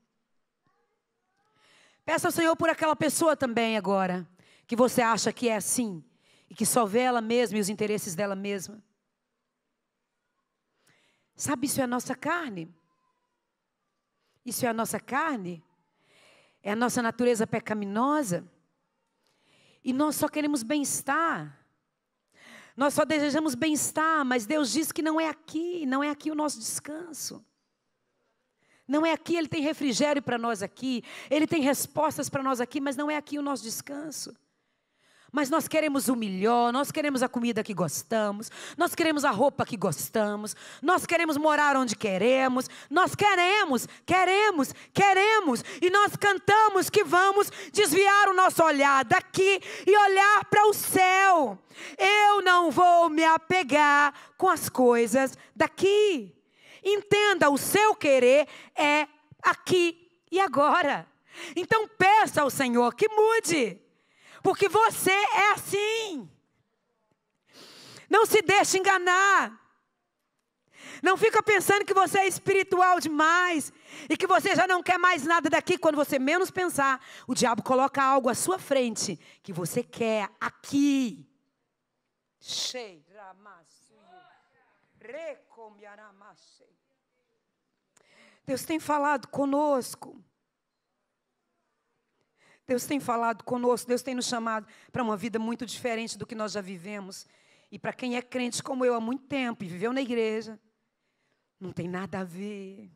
Peça ao Senhor por aquela pessoa também agora, que você acha que é assim, e que só vê ela mesma e os interesses dela mesma. Sabe, isso é a nossa carne. Isso é a nossa carne. É a nossa natureza pecaminosa. E nós só queremos bem-estar. Nós só desejamos bem-estar, mas Deus diz que não é aqui o nosso descanso. Não é aqui, Ele tem refrigério para nós aqui, Ele tem respostas para nós aqui, mas não é aqui o nosso descanso. Mas nós queremos o melhor, nós queremos a comida que gostamos, nós queremos a roupa que gostamos, nós queremos morar onde queremos, nós queremos, e nós cantamos que vamos desviar o nosso olhar daqui e olhar para o céu. Eu não vou me apegar com as coisas daqui. Entenda, o seu querer é aqui e agora. Então peça ao Senhor que mude, porque você é assim. Não se deixe enganar. Não fica pensando que você é espiritual demais e que você já não quer mais nada daqui. Quando você menos pensar, o diabo coloca algo à sua frente que você quer aqui. Deus tem falado conosco. Deus tem falado conosco. Deus tem nos chamado para uma vida muito diferente do que nós já vivemos. E para quem é crente como eu há muito tempo e viveu na igreja, não tem nada a ver.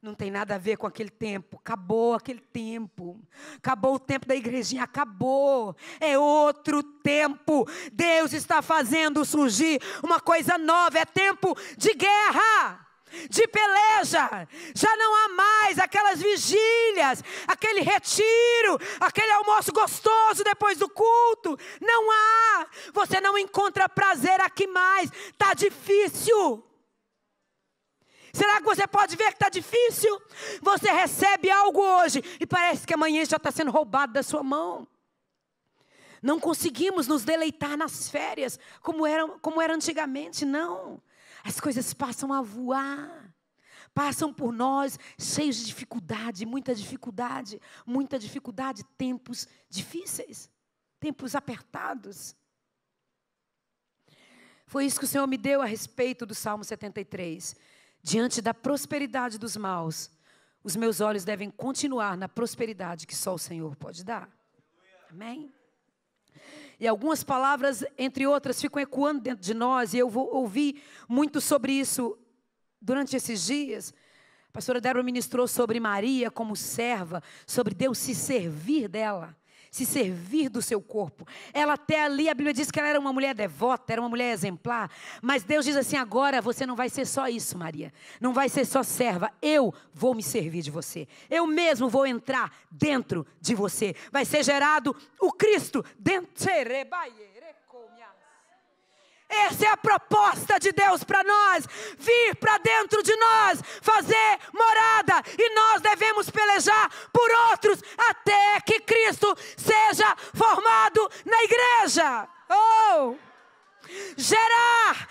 Não tem nada a ver com aquele tempo. Acabou aquele tempo. Acabou o tempo da igrejinha. Acabou. É outro tempo. Deus está fazendo surgir uma coisa nova. É tempo de guerra, de peleja. Já não há mais aquelas vigílias, aquele retiro, aquele almoço gostoso depois do culto. Não há. Você não encontra prazer aqui mais. Está difícil. Será que você pode ver que está difícil? Você recebe algo hoje e parece que amanhã já está sendo roubado da sua mão. Não conseguimos nos deleitar nas férias como era antigamente, não. As coisas passam a voar. Passam por nós cheios de dificuldade, muita dificuldade, tempos difíceis, tempos apertados. Foi isso que o Senhor me deu a respeito do Salmo 73. Diante da prosperidade dos maus, os meus olhos devem continuar na prosperidade que só o Senhor pode dar. Amém? E algumas palavras, entre outras, ficam ecoando dentro de nós, e eu vou ouvir muito sobre isso durante esses dias. A pastora Débora ministrou sobre Maria como serva, sobre Deus se servir dela, se servir do seu corpo. Ela até ali, a Bíblia diz que ela era uma mulher devota, era uma mulher exemplar, mas Deus diz assim: agora você não vai ser só isso, Maria, não vai ser só serva, eu vou me servir de você, eu mesmo vou entrar dentro de você, vai ser gerado o Cristo dentro. Essa é a proposta de Deus para nós, vir para dentro de nós, fazer morada, e nós devemos pelejar por outros até que Cristo seja formado na igreja. Oh! Gerar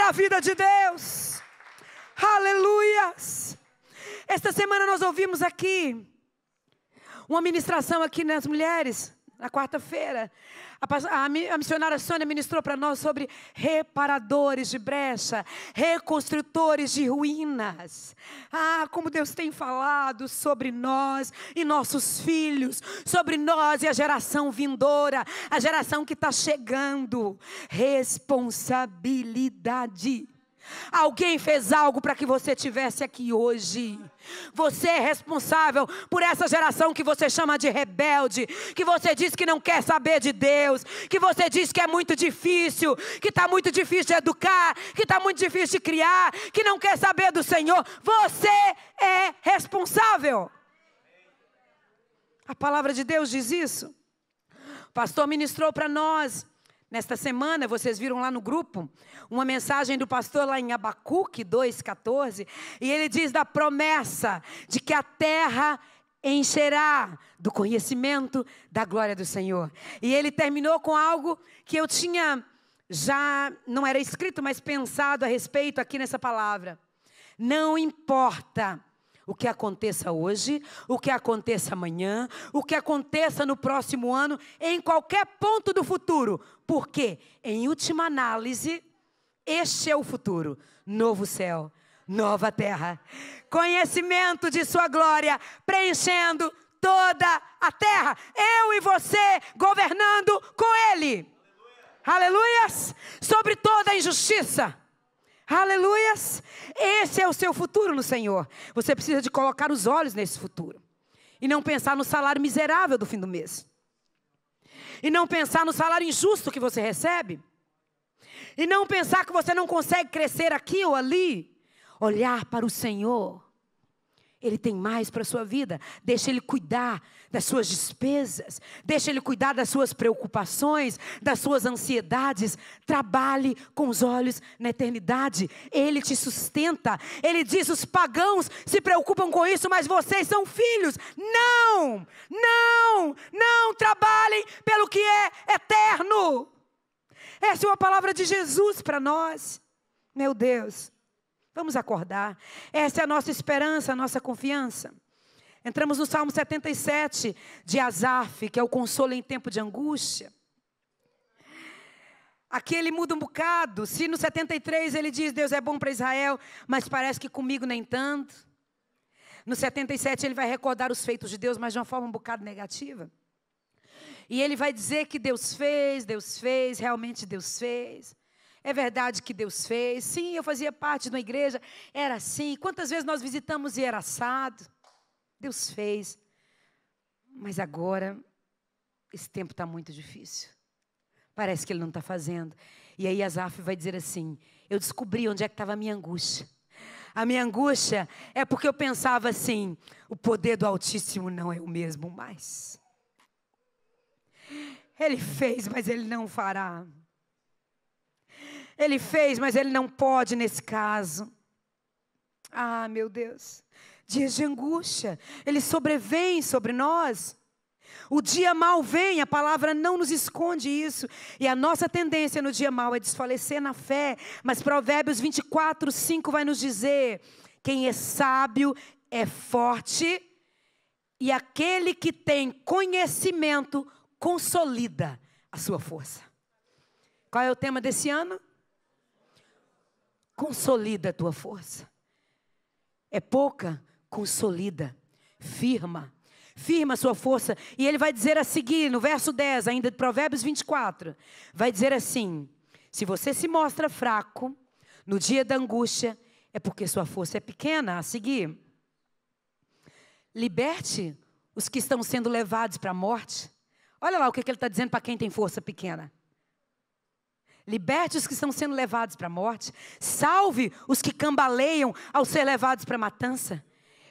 a vida de Deus. Aleluias. Esta semana nós ouvimos aqui uma ministração aqui nas mulheres. Na quarta-feira, a missionária Sônia ministrou para nós sobre reparadores de brecha, reconstrutores de ruínas. Ah, como Deus tem falado sobre nós e nossos filhos, sobre nós e a geração vindoura, a geração que está chegando. Responsabilidade. Alguém fez algo para que você estivesse aqui hoje. Você é responsável por essa geração que você chama de rebelde, que você diz que não quer saber de Deus, que você diz que é muito difícil, que está muito difícil de educar, que está muito difícil de criar, que não quer saber do Senhor. Você é responsável. A palavra de Deus diz isso. O pastor ministrou para nós nesta semana, vocês viram lá no grupo, uma mensagem do pastor lá em Abacuque 2,14, e ele diz da promessa de que a terra encherá do conhecimento da glória do Senhor. E ele terminou com algo que eu tinha já, não era escrito, mas pensado a respeito aqui nessa palavra. Não importa o que aconteça hoje, o que aconteça amanhã, o que aconteça no próximo ano, em qualquer ponto do futuro. Porque, em última análise, este é o futuro. Novo céu, nova terra. Conhecimento de sua glória, preenchendo toda a terra. Eu e você governando com Ele. Aleluias! Sobre toda a injustiça. Aleluias! Esse é o seu futuro no Senhor. Você precisa de colocar os olhos nesse futuro. E não pensar no salário miserável do fim do mês. E não pensar no salário injusto que você recebe. E não pensar que você não consegue crescer aqui ou ali. Olhar para o Senhor Ele tem mais para a sua vida. Deixa Ele cuidar das suas despesas. Deixa Ele cuidar das suas preocupações, das suas ansiedades. Trabalhe com os olhos na eternidade. Ele te sustenta. Ele diz, os pagãos se preocupam com isso, mas vocês são filhos. Não, não, não trabalhem pelo que é eterno. Essa é uma palavra de Jesus para nós. Meu Deus. Vamos acordar. Essa é a nossa esperança, a nossa confiança. Entramos no Salmo 77 de Asaf, que é o consolo em tempo de angústia. Aqui ele muda um bocado. Se no 73 ele diz, Deus é bom para Israel, mas parece que comigo nem tanto. No 77 ele vai recordar os feitos de Deus, mas de uma forma um bocado negativa. E ele vai dizer que Deus fez, realmente Deus fez. É verdade que Deus fez. Sim, eu fazia parte de uma igreja, era assim. Quantas vezes nós visitamos e era assado? Deus fez. Mas agora, esse tempo está muito difícil. Parece que Ele não está fazendo. E aí Asaf vai dizer assim, eu descobri onde é que estava a minha angústia. A minha angústia é porque eu pensava assim, o poder do Altíssimo não é o mesmo mais. Ele fez, mas Ele não fará. Ele fez, mas Ele não pode nesse caso. Ah, meu Deus. Dias de angústia, eles sobrevêm sobre nós. O dia mau vem, a palavra não nos esconde isso. E a nossa tendência no dia mau é desfalecer na fé. Mas Provérbios 24, 5 vai nos dizer, quem é sábio é forte, e aquele que tem conhecimento consolida a sua força. Qual é o tema desse ano? Consolida a tua força. É pouca, consolida, firma a sua força. E ele vai dizer a seguir, no verso 10, ainda de Provérbios 24, vai dizer assim, se você se mostra fraco no dia da angústia, é porque sua força é pequena. A seguir, liberte os que estão sendo levados para a morte. Olha lá o que ele está dizendo para quem tem força pequena. Liberte os que estão sendo levados para a morte. Salve os que cambaleiam ao ser levados para a matança.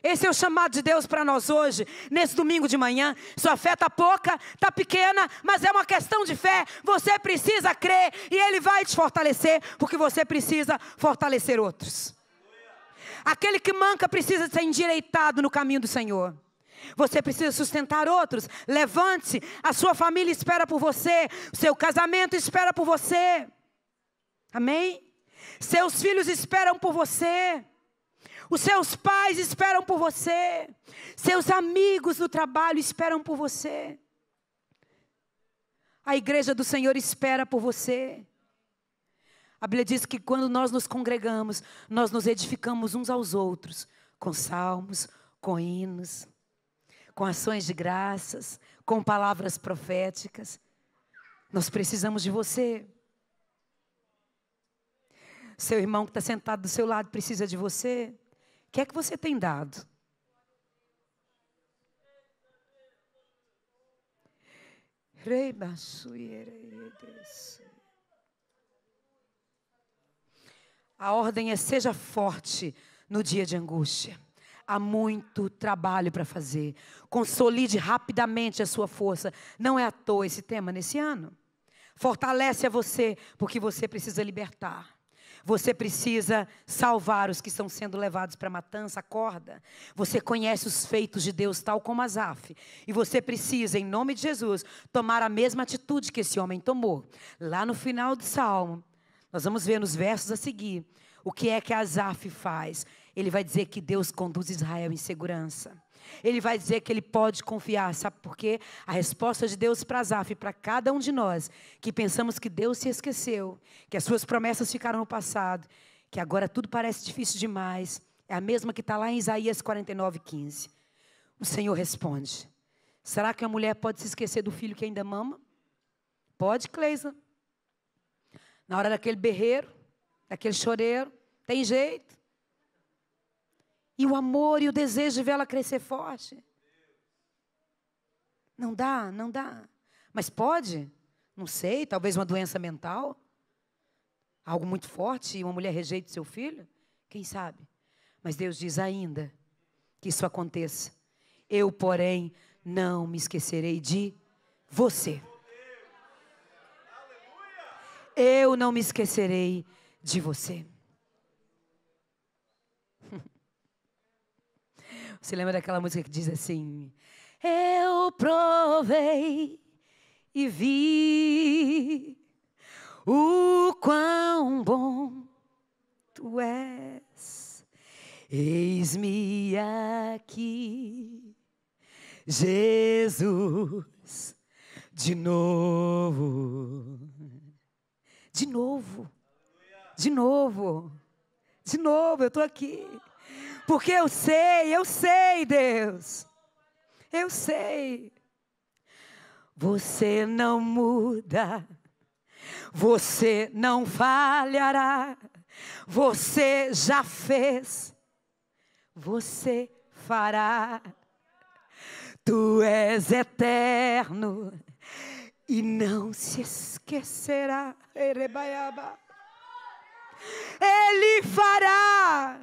Esse é o chamado de Deus para nós hoje, nesse domingo de manhã. Sua fé está pouca, está pequena, mas é uma questão de fé. Você precisa crer e Ele vai te fortalecer, porque você precisa fortalecer outros. Aquele que manca precisa ser endireitado no caminho do Senhor. Você precisa sustentar outros. Levante-se, a sua família espera por você, o seu casamento espera por você. Amém? Seus filhos esperam por você. Os seus pais esperam por você. Seus amigos no trabalho esperam por você. A igreja do Senhor espera por você. A Bíblia diz que quando nós nos congregamos, nós nos edificamos uns aos outros, com salmos, com hinos, com ações de graças, com palavras proféticas. Nós precisamos de você. Seu irmão que está sentado do seu lado precisa de você. O que é que você tem dado? A ordem é: seja forte no dia de angústia. Há muito trabalho para fazer. Consolide rapidamente a sua força. Não é à toa esse tema nesse ano. Fortalece a você, porque você precisa libertar. Você precisa salvar os que estão sendo levados para a matança. Acorda. Você conhece os feitos de Deus, tal como Asaf. E você precisa, em nome de Jesus, tomar a mesma atitude que esse homem tomou. Lá no final do Salmo, nós vamos ver nos versos a seguir, o que é que Asaf faz. Ele vai dizer que Deus conduz Israel em segurança. Ele vai dizer que ele pode confiar. Sabe por quê? A resposta de Deus para Asaf e para cada um de nós, que pensamos que Deus se esqueceu, que as suas promessas ficaram no passado, que agora tudo parece difícil demais, é a mesma que está lá em Isaías 49:15. O Senhor responde: será que a mulher pode se esquecer do filho que ainda mama? Pode, Cleisa. Na hora daquele berreiro, daquele choreiro, tem jeito. E o amor e o desejo de vê-la crescer forte. Não dá, não dá. Mas pode? Não sei, talvez uma doença mental. Algo muito forte e uma mulher rejeita seu filho. Quem sabe? Mas Deus diz: ainda que isso aconteça. Eu, porém, não me esquecerei de você. Eu não me esquecerei de você. Você lembra daquela música que diz assim: eu provei e vi o quão bom tu és. Eis-me aqui, Jesus, de novo. De novo. De novo. De novo, eu estou aqui. Porque eu sei, Deus. Eu sei. Você não muda. Você não falhará. Você já fez. Você fará. Tu és eterno e não se esquecerá. Ele fará.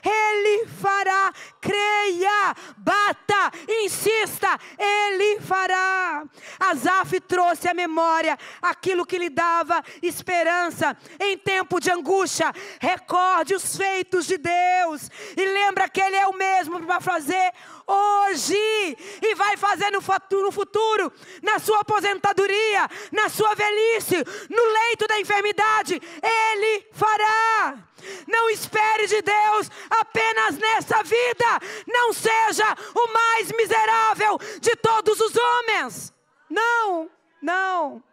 Ele fará, creia, bata, insista, Ele fará. Asaf trouxe à memória aquilo que lhe dava esperança em tempo de angústia. Recorde os feitos de Deus e lembra que Ele é o mesmo para fazer hoje e vai fazer no futuro, na sua aposentadoria, na sua velhice, no leito da enfermidade, Ele fará. Não espere de Deus apenas nessa vida. Não seja o mais miserável de todos os homens. Não, não.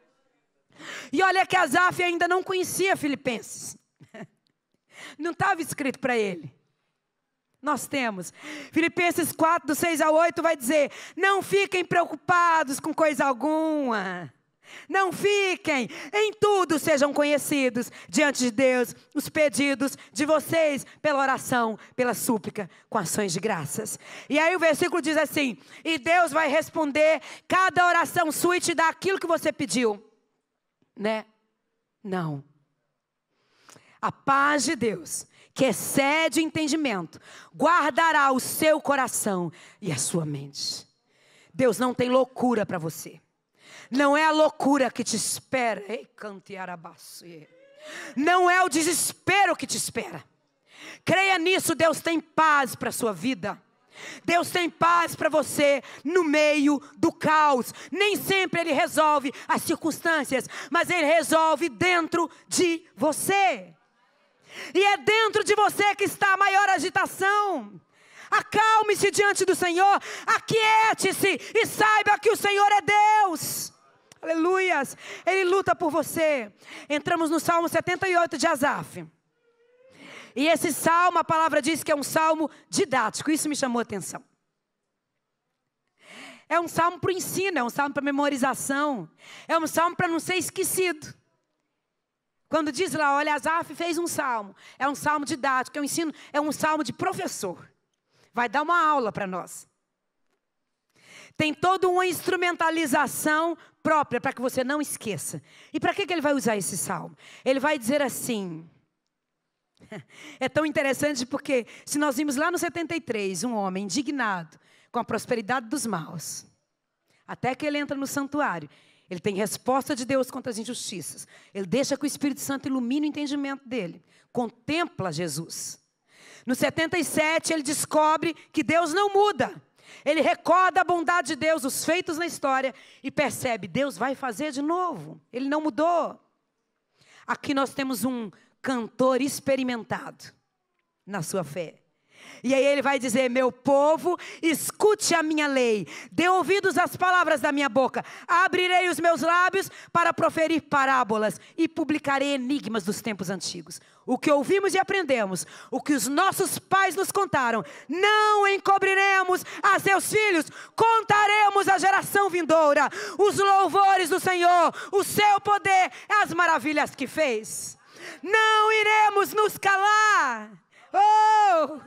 E olha que Asaf ainda não conhecia Filipenses. Não estava escrito para ele. Nós temos. Filipenses 4, do 6 ao 8 vai dizer: não fiquem preocupados com coisa alguma. Não fiquem, em tudo sejam conhecidos diante de Deus os pedidos de vocês pela oração, pela súplica, com ações de graças. E aí o versículo diz assim: e Deus vai responder cada oração sua e te dar aquilo que você pediu, né? Não. A paz de Deus, que excede o entendimento, guardará o seu coração e a sua mente. Deus não tem loucura para você. Não é a loucura que te espera. Não é o desespero que te espera. Creia nisso, Deus tem paz para a sua vida. Deus tem paz para você no meio do caos. Nem sempre Ele resolve as circunstâncias, mas Ele resolve dentro de você. E é dentro de você que está a maior agitação. Acalme-se diante do Senhor, aquiete-se e saiba que o Senhor é Deus. Aleluias, Ele luta por você. Entramos no Salmo 78 de Asaf. E esse salmo, a palavra diz que é um salmo didático. Isso me chamou a atenção. É um salmo para o ensino, é um salmo para memorização. É um salmo para não ser esquecido. Quando diz lá, olha, Asaf fez um salmo. É um salmo didático, é um ensino, é um salmo de professor. Vai dar uma aula para nós. Tem toda uma instrumentalização própria para que você não esqueça. E para que ele vai usar esse salmo? Ele vai dizer assim. É tão interessante porque se nós vimos lá no 73, um homem indignado com a prosperidade dos maus. Até que ele entra no santuário. Ele tem resposta de Deus contra as injustiças. Ele deixa que o Espírito Santo ilumine o entendimento dele. Contempla Jesus. No 77, ele descobre que Deus não muda. Ele recorda a bondade de Deus, os feitos na história, e percebe, Deus vai fazer de novo. Ele não mudou. Aqui nós temos um cantor experimentado na sua fé. E aí ele vai dizer, meu povo, escute a minha lei, dê ouvidos às palavras da minha boca, abrirei os meus lábios para proferir parábolas e publicarei enigmas dos tempos antigos. O que ouvimos e aprendemos, o que os nossos pais nos contaram, não encobriremos a seus filhos, contaremos à geração vindoura os louvores do Senhor, o seu poder, as maravilhas que fez. Não iremos nos calar. Oh,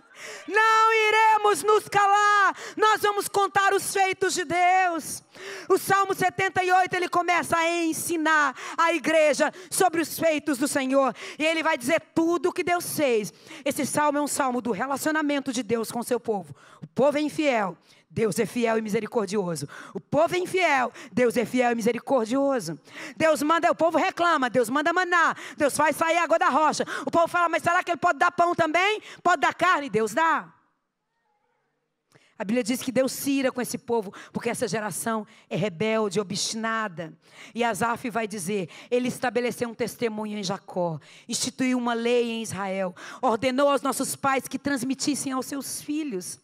não iremos nos calar, nós vamos contar os feitos de Deus. O Salmo 78, ele começa a ensinar a igreja sobre os feitos do Senhor. E ele vai dizer tudo o que Deus fez. Esse salmo é um salmo do relacionamento de Deus com o seu povo. O povo é infiel, Deus é fiel e misericordioso. O povo é infiel, Deus é fiel e misericordioso. Deus manda, o povo reclama, Deus manda maná, Deus faz sair água da rocha. O povo fala, mas será que ele pode dar pão também? Pode dar carne? Deus dá. A Bíblia diz que Deus se ira com esse povo, porque essa geração é rebelde, obstinada. E Asaf vai dizer, ele estabeleceu um testemunho em Jacó, instituiu uma lei em Israel, ordenou aos nossos pais que transmitissem aos seus filhos,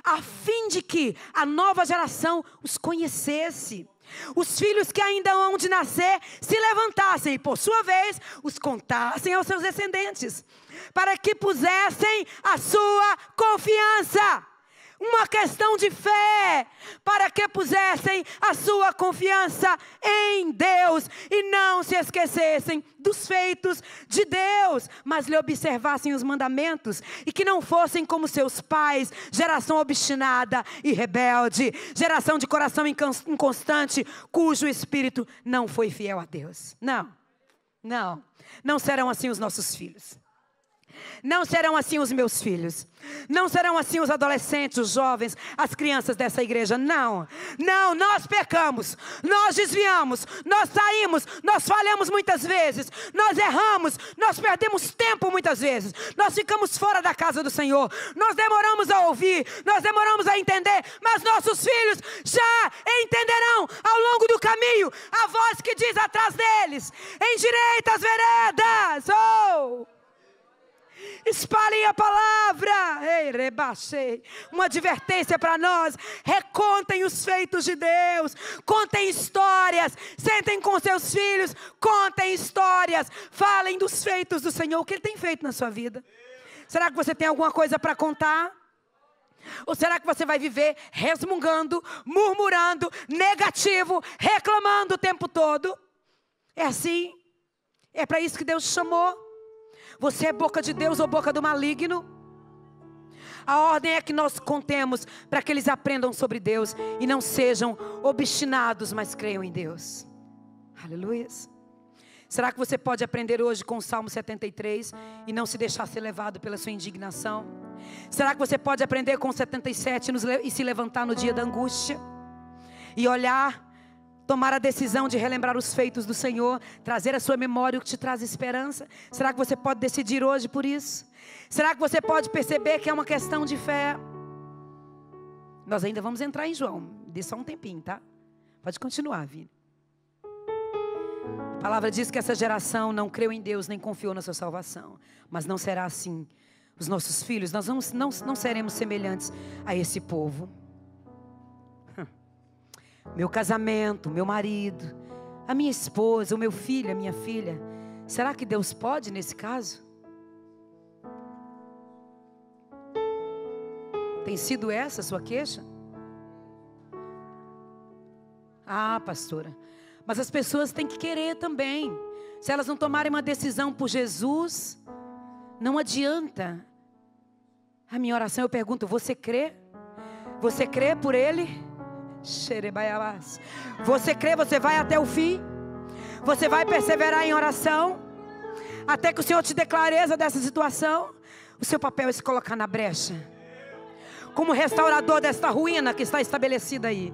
a fim de que a nova geração os conhecesse. Os filhos que ainda hão de nascer se levantassem e, por sua vez, os contassem aos seus descendentes, para que pusessem a sua confiança. Uma questão de fé, para que pusessem a sua confiança em Deus e não se esquecessem dos feitos de Deus, mas lhe observassem os mandamentos e que não fossem como seus pais, geração obstinada e rebelde, geração de coração inconstante, cujo espírito não foi fiel a Deus. Não serão assim os nossos filhos. Não serão assim os meus filhos. Não serão assim os adolescentes, os jovens, as crianças dessa igreja. Não, nós pecamos, nós desviamos, nós saímos, nós falhamos muitas vezes, nós erramos, nós perdemos tempo muitas vezes, nós ficamos fora da casa do Senhor, nós demoramos a ouvir, nós demoramos a entender, mas nossos filhos já entenderão ao longo do caminho a voz que diz atrás deles, endireita as veredas. Espalhem a palavra. Ei, rebaixei. Uma advertência para nós. Recontem os feitos de Deus. Contem histórias. Sentem com seus filhos. Contem histórias. Falem dos feitos do Senhor. O que Ele tem feito na sua vida? Será que você tem alguma coisa para contar? Ou será que você vai viver resmungando, murmurando, negativo, reclamando o tempo todo? É assim? É para isso que Deus te chamou? Você é boca de Deus ou boca do maligno? A ordem é que nós contemos para que eles aprendam sobre Deus e não sejam obstinados, mas creiam em Deus. Aleluia. Será que você pode aprender hoje com o Salmo 73 e não se deixar ser levado pela sua indignação? Será que você pode aprender com o 77 e se levantar no dia da angústia? E olhar, tomar a decisão de relembrar os feitos do Senhor, trazer à sua memória o que te traz esperança? Será que você pode decidir hoje por isso? Será que você pode perceber que é uma questão de fé? Nós ainda vamos entrar em João, dê só um tempinho, tá? Pode continuar, Vini. A palavra diz que essa geração não creu em Deus, nem confiou na sua salvação. Mas não será assim. Os nossos filhos, nós não seremos semelhantes a esse povo. Meu casamento, meu marido, a minha esposa, o meu filho, a minha filha. Será que Deus pode nesse caso? Tem sido essa a sua queixa? Ah, pastora, mas as pessoas têm que querer também. Se elas não tomarem uma decisão por Jesus, não adianta. A minha oração, eu pergunto, você crê? Você crê por Ele? Você crê, você vai até o fim? Você vai perseverar em oração até que o Senhor te dê clareza dessa situação? O seu papel é se colocar na brecha como restaurador desta ruína que está estabelecida aí.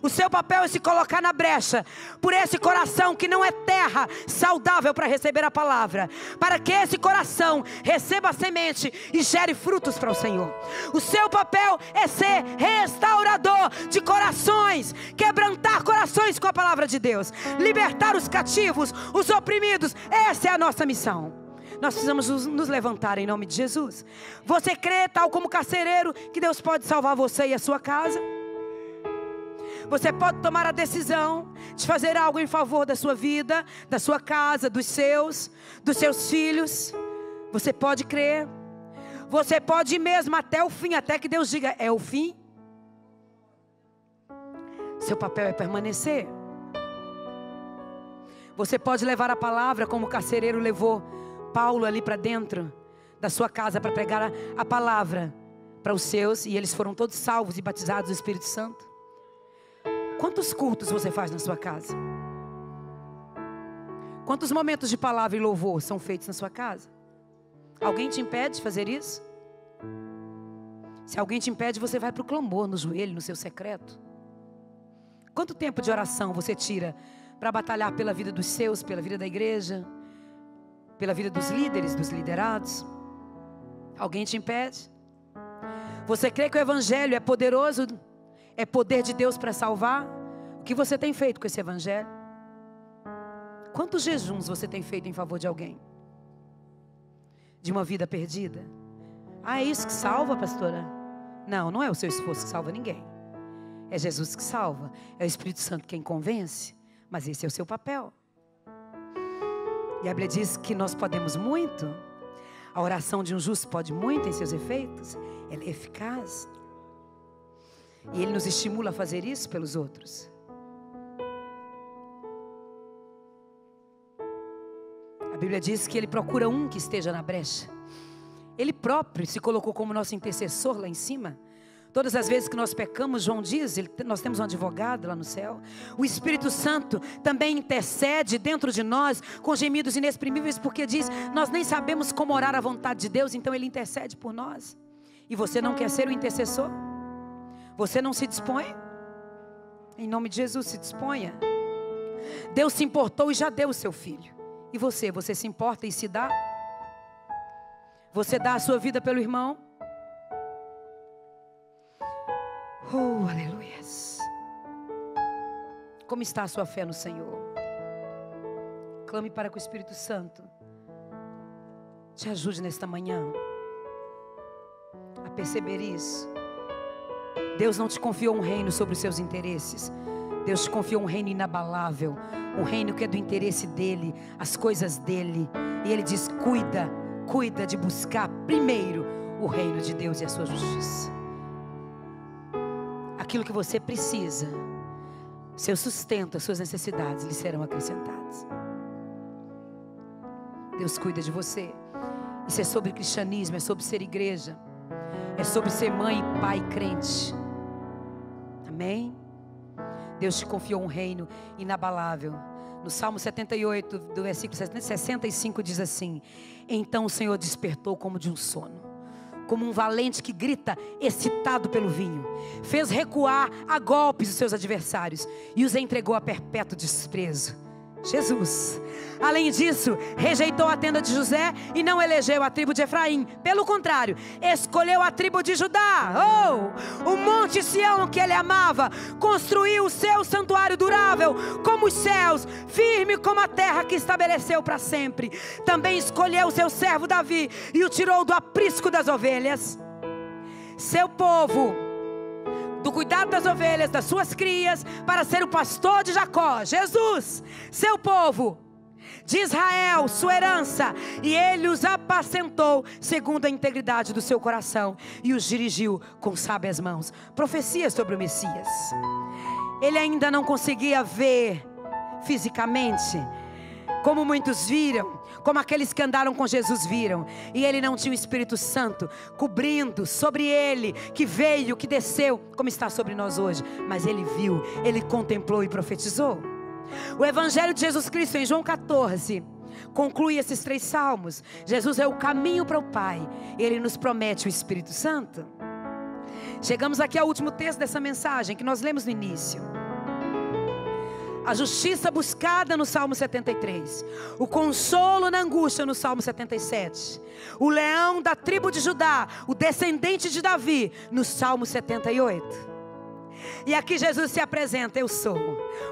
O seu papel é se colocar na brecha por esse coração que não é terra saudável para receber a palavra, para que esse coração receba a semente e gere frutos para o Senhor. O seu papel é ser restaurador de corações, quebrantar corações com a palavra de Deus, libertar os cativos, os oprimidos. Essa é a nossa missão. Nós precisamos nos levantar em nome de Jesus. Você crê, tal como carcereiro, que Deus pode salvar você e a sua casa? Você pode tomar a decisão de fazer algo em favor da sua vida, da sua casa, dos seus filhos. Você pode crer. Você pode ir mesmo até o fim, até que Deus diga, é o fim. Seu papel é permanecer. Você pode levar a palavra como o carcereiro levou Paulo ali para dentro da sua casa para pregar a palavra para os seus, e eles foram todos salvos e batizados do Espírito Santo. Quantos cultos você faz na sua casa? Quantos momentos de palavra e louvor são feitos na sua casa? Alguém te impede de fazer isso? Se alguém te impede, você vai para o clamor, no joelho, no seu secreto. Quanto tempo de oração você tira para batalhar pela vida dos seus, pela vida da igreja, pela vida dos líderes, dos liderados? Alguém te impede? Você crê que o Evangelho é poderoso, é poder de Deus para salvar? O que você tem feito com esse Evangelho? Quantos jejuns você tem feito em favor de alguém? De uma vida perdida? Ah, é isso que salva, pastora? Não, não é o seu esforço que salva ninguém. É Jesus que salva. É o Espírito Santo quem convence. Mas esse é o seu papel. E a Bíblia diz que nós podemos muito. A oração de um justo pode muito em seus efeitos. Ela é eficaz. E Ele nos estimula a fazer isso pelos outros. A Bíblia diz que Ele procura um que esteja na brecha. Ele próprio se colocou como nosso intercessor lá em cima. Todas as vezes que nós pecamos, João diz, nós temos um advogado lá no céu. O Espírito Santo também intercede dentro de nós com gemidos inexprimíveis, porque diz, nós nem sabemos como orar a vontade de Deus, então Ele intercede por nós. E você não quer ser o intercessor? Você não se dispõe? Em nome de Jesus, se disponha. Deus se importou e já deu o seu filho. E você se importa e se dá? Você dá a sua vida pelo irmão? Oh, aleluia. Como está a sua fé no Senhor? Clame para que o Espírito Santo te ajude nesta manhã a perceber isso. Deus não te confiou um reino sobre os seus interesses. Deus te confiou um reino inabalável, um reino que é do interesse dEle, as coisas dEle. E Ele diz, cuida de buscar primeiro o reino de Deus e a sua justiça. Aquilo que você precisa, seu sustento, as suas necessidades lhe serão acrescentadas. Deus cuida de você. Isso é sobre cristianismo, é sobre ser igreja, é sobre ser mãe e pai crente. Amém? Deus te confiou um reino inabalável. No Salmo 78, do versículo 65 diz assim: então o Senhor despertou como de um sono, como um valente que grita excitado pelo vinho. Fez recuar a golpes os seus adversários e os entregou a perpétuo desprezo. Jesus. Além disso, rejeitou a tenda de José e não elegeu a tribo de Efraim. Pelo contrário, escolheu a tribo de Judá. O monte Sião que ele amava. Construiu o seu santuário durável como os céus, firme como a terra que estabeleceu para sempre. Também escolheu o seu servo Davi e o tirou do aprisco das ovelhas. Seu povo, do cuidado das ovelhas, das suas crias, para ser o pastor de Jacó. Jesus, seu povo de Israel, sua herança, e Ele os apacentou segundo a integridade do seu coração e os dirigiu com sábias mãos. Profecia sobre o Messias. Ele ainda não conseguia ver fisicamente, como muitos viram, como aqueles que andaram com Jesus viram. E ele não tinha o Espírito Santo cobrindo sobre ele, que veio, que desceu, como está sobre nós hoje. Mas ele viu, ele contemplou e profetizou. O Evangelho de Jesus Cristo em João 14 conclui esses 3 salmos. Jesus é o caminho para o Pai. Ele nos promete o Espírito Santo. Chegamos aqui ao último texto dessa mensagem que nós lemos no início. A justiça buscada no Salmo 73. O consolo na angústia no Salmo 77. O leão da tribo de Judá, o descendente de Davi, no Salmo 78. E aqui Jesus se apresenta: eu sou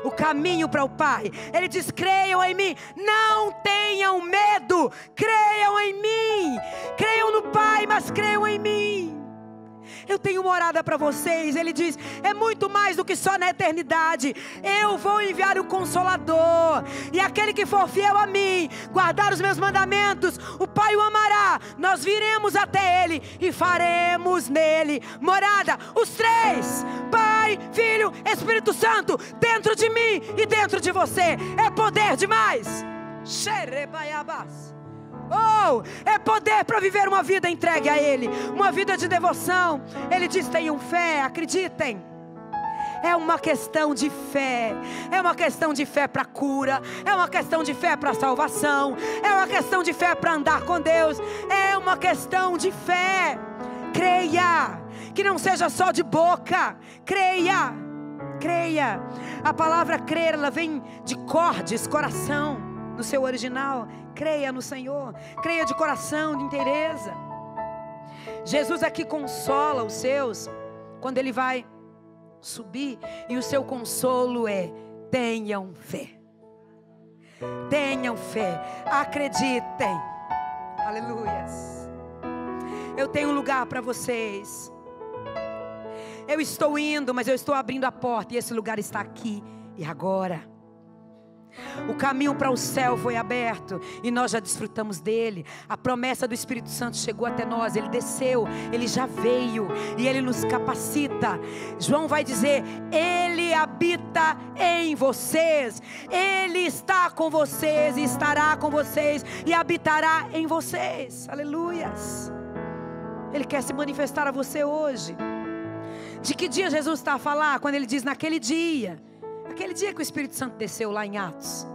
o caminho para o Pai. Ele diz: creiam em mim, não tenham medo, creiam em mim. Creiam no Pai, mas creiam em mim. Eu tenho morada para vocês. Ele diz, é muito mais do que só na eternidade. Eu vou enviar o Consolador, e aquele que for fiel a mim, guardar os meus mandamentos, o Pai o amará. Nós viremos até Ele e faremos nele morada. Os 3, Pai, Filho, Espírito Santo, dentro de mim e dentro de você. É poder demais. Oh, é poder para viver uma vida entregue a Ele, uma vida de devoção. Ele diz: tenham fé, acreditem. É uma questão de fé. É uma questão de fé para cura. É uma questão de fé para salvação. É uma questão de fé para andar com Deus. É uma questão de fé. Creia. Que não seja só de boca. Creia. Creia. A palavra crer, ela vem de cordes, coração, no seu original. Creia no Senhor. Creia de coração, de inteireza. Jesus aqui consola os seus quando Ele vai subir, e o seu consolo é: tenham fé. Tenham fé. Acreditem. Aleluias. Eu tenho um lugar para vocês. Eu estou indo, mas eu estou abrindo a porta, e esse lugar está aqui e agora. O caminho para o céu foi aberto e nós já desfrutamos dele. A promessa do Espírito Santo chegou até nós. Ele desceu, ele já veio e ele nos capacita. João vai dizer: Ele habita em vocês. Ele está com vocês e estará com vocês e habitará em vocês. Aleluias. Ele quer se manifestar a você hoje. De que dia Jesus está a falar? Quando ele diz naquele dia. Aquele dia que o Espírito Santo desceu lá em Atos,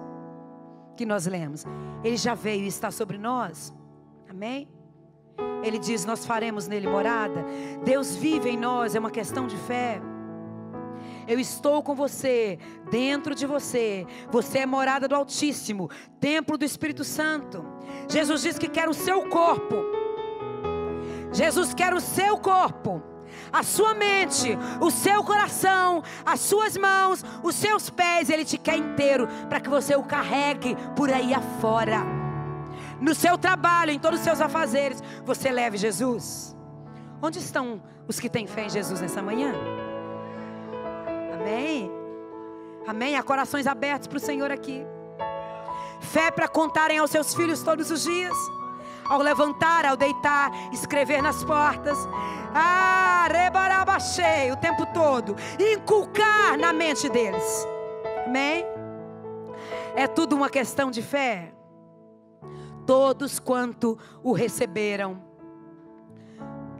que nós lemos. Ele já veio e está sobre nós. Amém? Ele diz: nós faremos nele morada. Deus vive em nós, é uma questão de fé. Eu estou com você, dentro de você. Você é morada do Altíssimo, templo do Espírito Santo. Jesus diz que quer o seu corpo. Jesus quer o seu corpo, a sua mente, o seu coração, as suas mãos, os seus pés. Ele te quer inteiro, para que você o carregue por aí afora. No seu trabalho, em todos os seus afazeres, você leve Jesus. Onde estão os que têm fé em Jesus nessa manhã? Amém? Amém? Há corações abertos para o Senhor aqui. Fé para contarem aos seus filhos todos os dias. Ao levantar, ao deitar, escrever nas portas. Rebarabaxei o tempo todo. Inculcar na mente deles. Amém? É tudo uma questão de fé. Todos quanto o receberam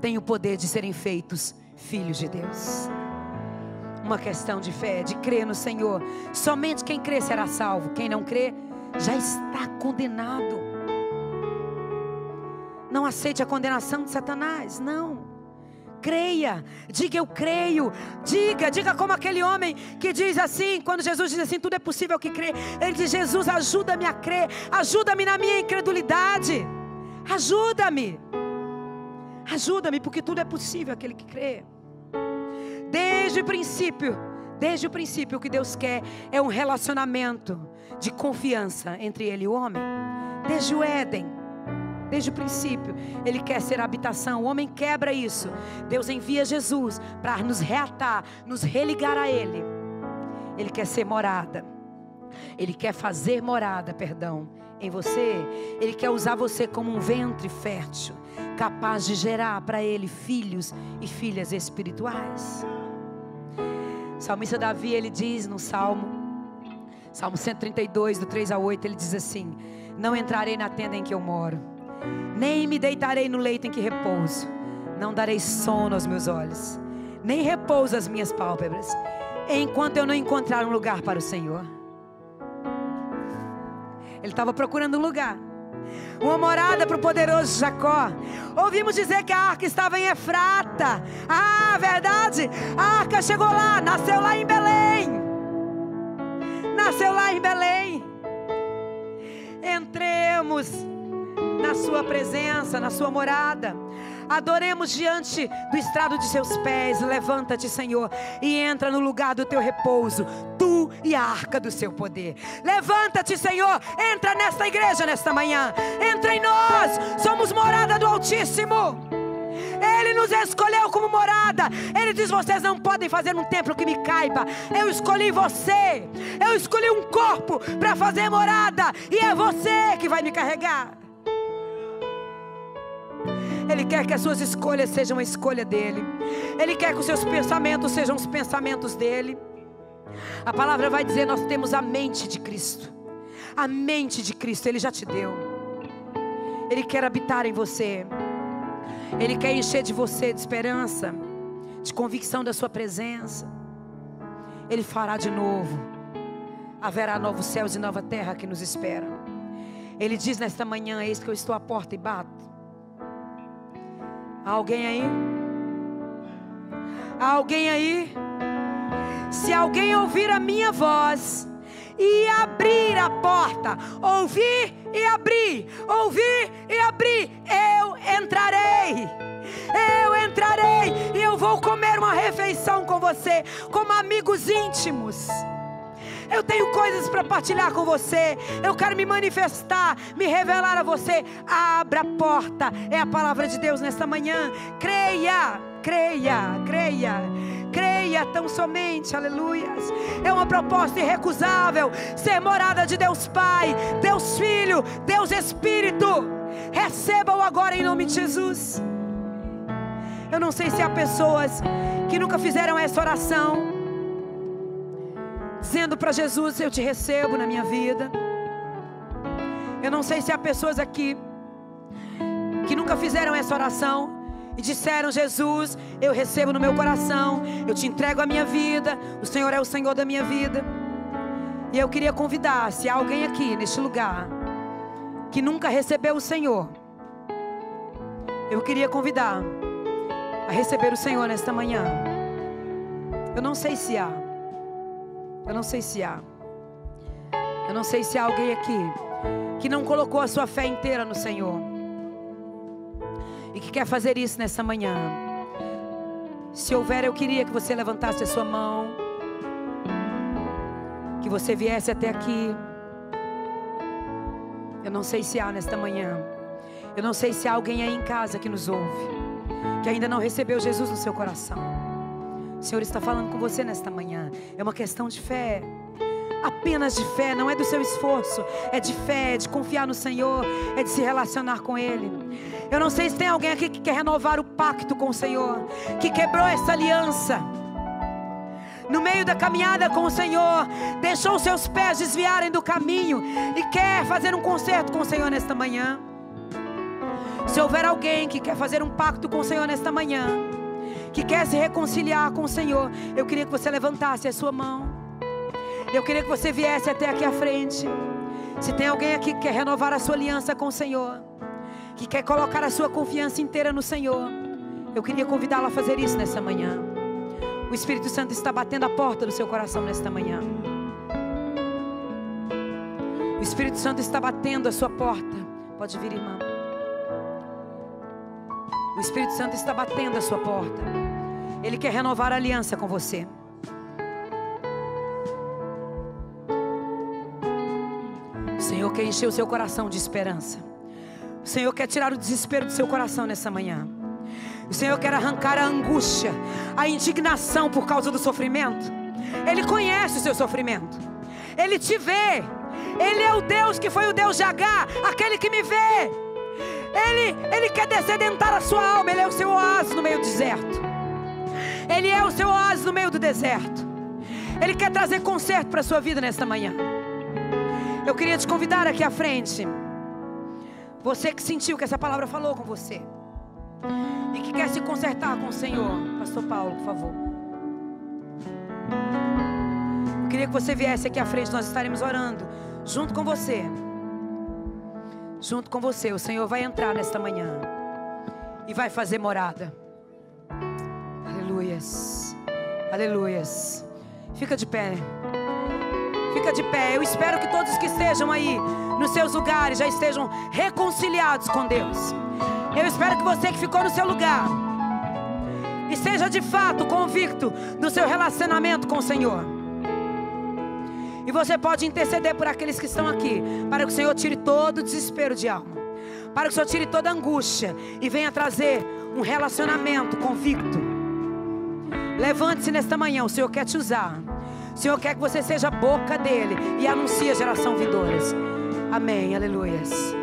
têm o poder de serem feitos filhos de Deus. Uma questão de fé, de crer no Senhor. Somente quem crê será salvo. Quem não crê já está condenado. Não aceite a condenação de Satanás, não. Creia, diga eu creio. Diga como aquele homem que diz assim, quando Jesus diz assim: tudo é possível que crê. Ele diz: Jesus, ajuda-me a crer. Ajuda-me na minha incredulidade. Ajuda-me, porque tudo é possível aquele que crê. Desde o princípio o que Deus quer é um relacionamento de confiança entre Ele e o homem. Desde o Éden. Desde o princípio, Ele quer ser habitação. O homem quebra isso. Deus envia Jesus para nos reatar, nos religar a Ele. Ele quer ser morada. Ele quer fazer morada, em você. Ele quer usar você como um ventre fértil, capaz de gerar para Ele filhos e filhas espirituais. O salmista Davi, ele diz no Salmo 132, do 3 a 8, ele diz assim: não entrarei na tenda em que eu moro, nem me deitarei no leito em que repouso. Não darei sono aos meus olhos, nem repouso às minhas pálpebras, enquanto eu não encontrar um lugar para o Senhor. Ele estava procurando um lugar, uma morada para o poderoso Jacó. Ouvimos dizer que a arca estava em Efrata. Verdade, a arca chegou lá, nasceu lá em Belém. Entremos na sua presença, na sua morada. Adoremos diante do estrado de seus pés. Levanta-te, Senhor, e entra no lugar do teu repouso, tu e a arca do seu poder. Levanta-te, Senhor, entra nesta igreja nesta manhã. Entra em nós, somos morada do Altíssimo. Ele nos escolheu como morada. Ele diz: vocês não podem fazer um templo que me caiba. Eu escolhi você. Eu escolhi um corpo para fazer morada, e é você que vai me carregar. Ele quer que as suas escolhas sejam a escolha dele. Ele quer que os seus pensamentos sejam os pensamentos dele. A palavra vai dizer: nós temos a mente de Cristo. A mente de Cristo Ele já te deu. Ele quer habitar em você. Ele quer encher de você de esperança, de convicção da sua presença. Ele fará de novo. Haverá novos céus e nova terra que nos espera. Ele diz nesta manhã: eis que eu estou à porta e bato. Há alguém aí? Há alguém aí? Se alguém ouvir a minha voz e abrir a porta, ouvir e abrir, ouvir e abrir, eu entrarei. Eu entrarei e eu vou comer uma refeição com você, como amigos íntimos. Eu tenho coisas para partilhar com você. Eu quero me manifestar, me revelar a você. Abra a porta. É a palavra de Deus nesta manhã. Creia, creia, creia. Creia tão somente, aleluias. É uma proposta irrecusável ser morada de Deus Pai, Deus Filho, Deus Espírito. Receba-o agora em nome de Jesus. Eu não sei se há pessoas que nunca fizeram essa oração, dizendo para Jesus: eu te recebo na minha vida. Eu não sei se há pessoas aqui que nunca fizeram essa oração e disseram: Jesus, eu recebo no meu coração, eu te entrego a minha vida, o Senhor é o Senhor da minha vida. E eu queria convidar, se há alguém aqui neste lugar que nunca recebeu o Senhor, eu queria convidar a receber o Senhor nesta manhã. Eu não sei se há. Eu não sei se há. Eu não sei se há alguém aqui que não colocou a sua fé inteira no Senhor e que quer fazer isso nessa manhã. Se houver, eu queria que você levantasse a sua mão, que você viesse até aqui. Eu não sei se há nesta manhã. Eu não sei se há alguém aí em casa que nos ouve, que ainda não recebeu Jesus no seu coração. O Senhor está falando com você nesta manhã. É uma questão de fé. Apenas de fé, não é do seu esforço. É de fé, é de confiar no Senhor, é de se relacionar com Ele. Eu não sei se tem alguém aqui que quer renovar o pacto com o Senhor, que quebrou essa aliança no meio da caminhada com o Senhor, deixou os seus pés desviarem do caminho e quer fazer um concerto com o Senhor nesta manhã. Se houver alguém que quer fazer um pacto com o Senhor nesta manhã, que quer se reconciliar com o Senhor, eu queria que você levantasse a sua mão. Eu queria que você viesse até aqui à frente. Se tem alguém aqui que quer renovar a sua aliança com o Senhor, que quer colocar a sua confiança inteira no Senhor, eu queria convidá-lo a fazer isso nessa manhã. O Espírito Santo está batendo a porta do seu coração nesta manhã. O Espírito Santo está batendo a sua porta. Pode vir, irmão. O Espírito Santo está batendo a sua porta. Ele quer renovar a aliança com você. O Senhor quer encher o seu coração de esperança. O Senhor quer tirar o desespero do seu coração nessa manhã. O Senhor quer arrancar a angústia, a indignação por causa do sofrimento. Ele conhece o seu sofrimento. Ele te vê. Ele é o Deus que foi o Deus de Agar, aquele que me vê. Ele quer descedentar a sua alma. Ele é o seu oásis no meio do deserto. Ele é o seu oásis no meio do deserto. Ele quer trazer conserto para a sua vida nesta manhã. Eu queria te convidar aqui à frente. Você que sentiu que essa palavra falou com você e que quer se consertar com o Senhor. Pastor Paulo, por favor. Eu queria que você viesse aqui à frente. Nós estaremos orando junto com você. Junto com você. O Senhor vai entrar nesta manhã e vai fazer morada. Aleluias. Aleluias. Fica de pé. Fica de pé. Eu espero que todos que estejam aí nos seus lugares já estejam reconciliados com Deus. Eu espero que você que ficou no seu lugar esteja de fato convicto do seu relacionamento com o Senhor. E você pode interceder por aqueles que estão aqui, para que o Senhor tire todo o desespero de alma, para que o Senhor tire toda a angústia e venha trazer um relacionamento convicto. Levante-se nesta manhã. O Senhor quer te usar. O Senhor quer que você seja a boca dele e anuncie a geração vindouras. Amém, aleluias.